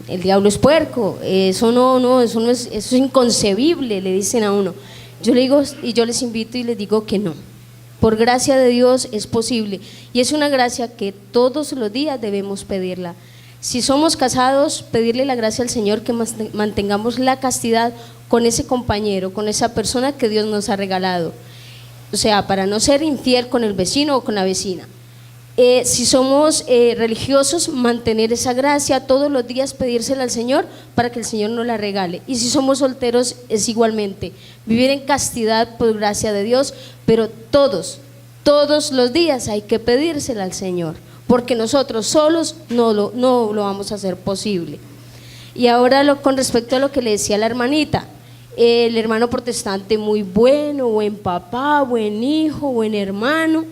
el diablo es puerco, eso es inconcebible, le dicen a uno. Yo le digo y yo les invito y les digo que no. Por gracia de Dios es posible y es una gracia que todos los días debemos pedirla. Si somos casados, pedirle la gracia al Señor que mantengamos la castidad con ese compañero, con esa persona que Dios nos ha regalado. O sea, para no ser infiel con el vecino o con la vecina. Si somos religiosos, mantener esa gracia todos los días, pedírsela al Señor para que el Señor nos la regale. Y si somos solteros es igualmente, vivir en castidad por gracia de Dios, pero todos los días hay que pedírsela al Señor, porque nosotros solos no lo vamos a hacer posible. Y ahora con respecto a lo que le decía la hermanita, el hermano protestante muy bueno, buen papá, buen hijo, buen hermano.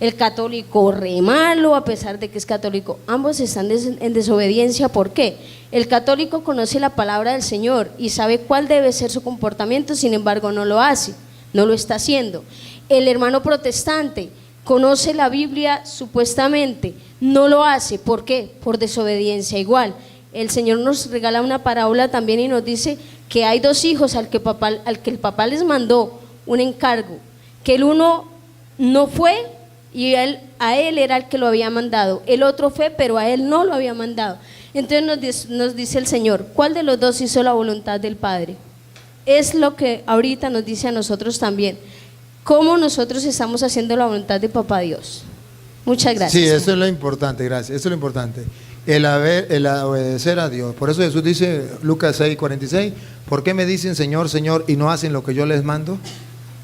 El católico re malo, a pesar de que es católico. Ambos están en desobediencia. ¿Por qué? El católico conoce la palabra del Señor y sabe cuál debe ser su comportamiento, sin embargo no lo hace, no lo está haciendo. El hermano protestante conoce la Biblia supuestamente, no lo hace. ¿Por qué? Por desobediencia igual. El Señor nos regala una parábola también y nos dice que hay dos hijos al que el papá les mandó un encargo, que el uno no fue y a él era el que lo había mandado, el otro fue pero a él no lo había mandado. Entonces nos dice el Señor, ¿cuál de los dos hizo la voluntad del Padre? Es lo que ahorita nos dice a nosotros también, cómo nosotros estamos haciendo la voluntad de Papá Dios. Muchas gracias. Sí, eso es lo importante, gracias, eso es lo importante, el obedecer a Dios. Por eso Jesús dice, Lucas 6:46, ¿por qué me dicen Señor, Señor y no hacen lo que yo les mando?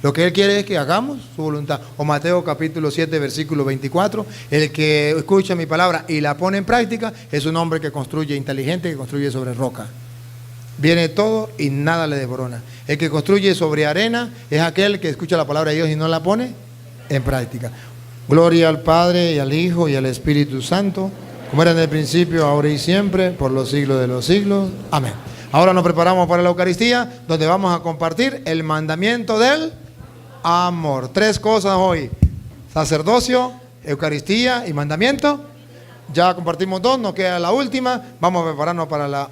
Lo que Él quiere es que hagamos su voluntad. O Mateo capítulo 7, versículo 24, el que escucha mi palabra y la pone en práctica es un hombre que construye, inteligente, que construye sobre roca. Viene todo y nada le desborona. El que construye sobre arena es aquel que escucha la palabra de Dios y no la pone en práctica. Gloria al Padre y al Hijo y al Espíritu Santo, como era en el principio, ahora y siempre, por los siglos de los siglos. Amén. Ahora nos preparamos para la Eucaristía, donde vamos a compartir el mandamiento del amor. 3 cosas hoy: sacerdocio, Eucaristía y mandamiento. Ya compartimos 2, nos queda la última. Vamos a prepararnos para la